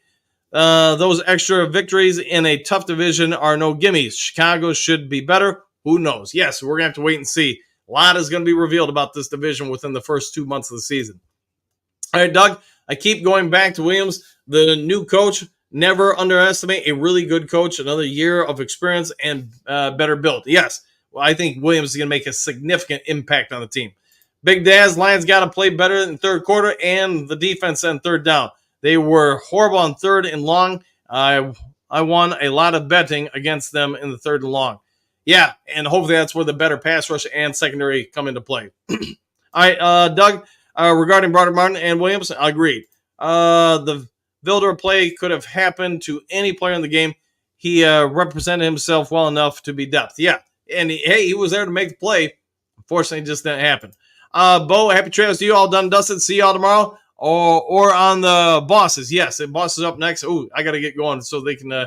Those extra victories in a tough division are no gimmies. Chicago should be better. Who knows? Yes, we're going to have to wait and see. A lot is going to be revealed about this division within the first 2 months of the season. All right, Doug, I keep going back to Williams. The new coach, never underestimate a really good coach. Another year of experience and better built. Yes, well, I think Williams is going to make a significant impact on the team. Big Daz, Lions got to play better in third quarter and the defense on third down. They were horrible on third and long. I won a lot of betting against them in the third and long. Yeah, and hopefully that's where the better pass rush and secondary come into play. All right, Doug, regarding Broder Martin and Williams, I agreed. The Vilder play could have happened to any player in the game. He represented himself well enough to be depth. Yeah, and he was there to make the play. Unfortunately, it just didn't happen. Bo, happy trails to you. All done and dusted. See y'all tomorrow. Or on the bosses. Yes, the bosses up next. Oh, I got to get going so they can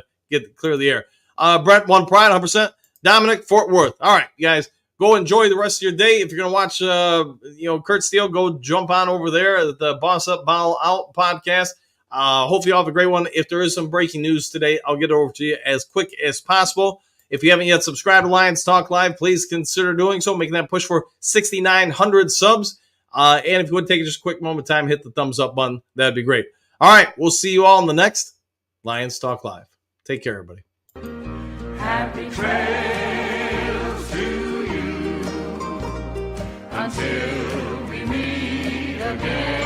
clear the air. Brent, One Pride, 100%. Dominic, Fort Worth. All right, you guys, go enjoy the rest of your day. If you're going to watch, Kurt Steele, go jump on over there at the Boss Up, Ball Out podcast. Hopefully you all have a great one. If there is some breaking news today, I'll get it over to you as quick as possible. If you haven't yet subscribed to Lions Talk Live, please consider doing so, making that push for 6,900 subs. And if you would take just a quick moment of time, hit the thumbs up button. That'd be great. All right, we'll see you all in the next Lions Talk Live. Take care, everybody. Happy trails to you until we meet again.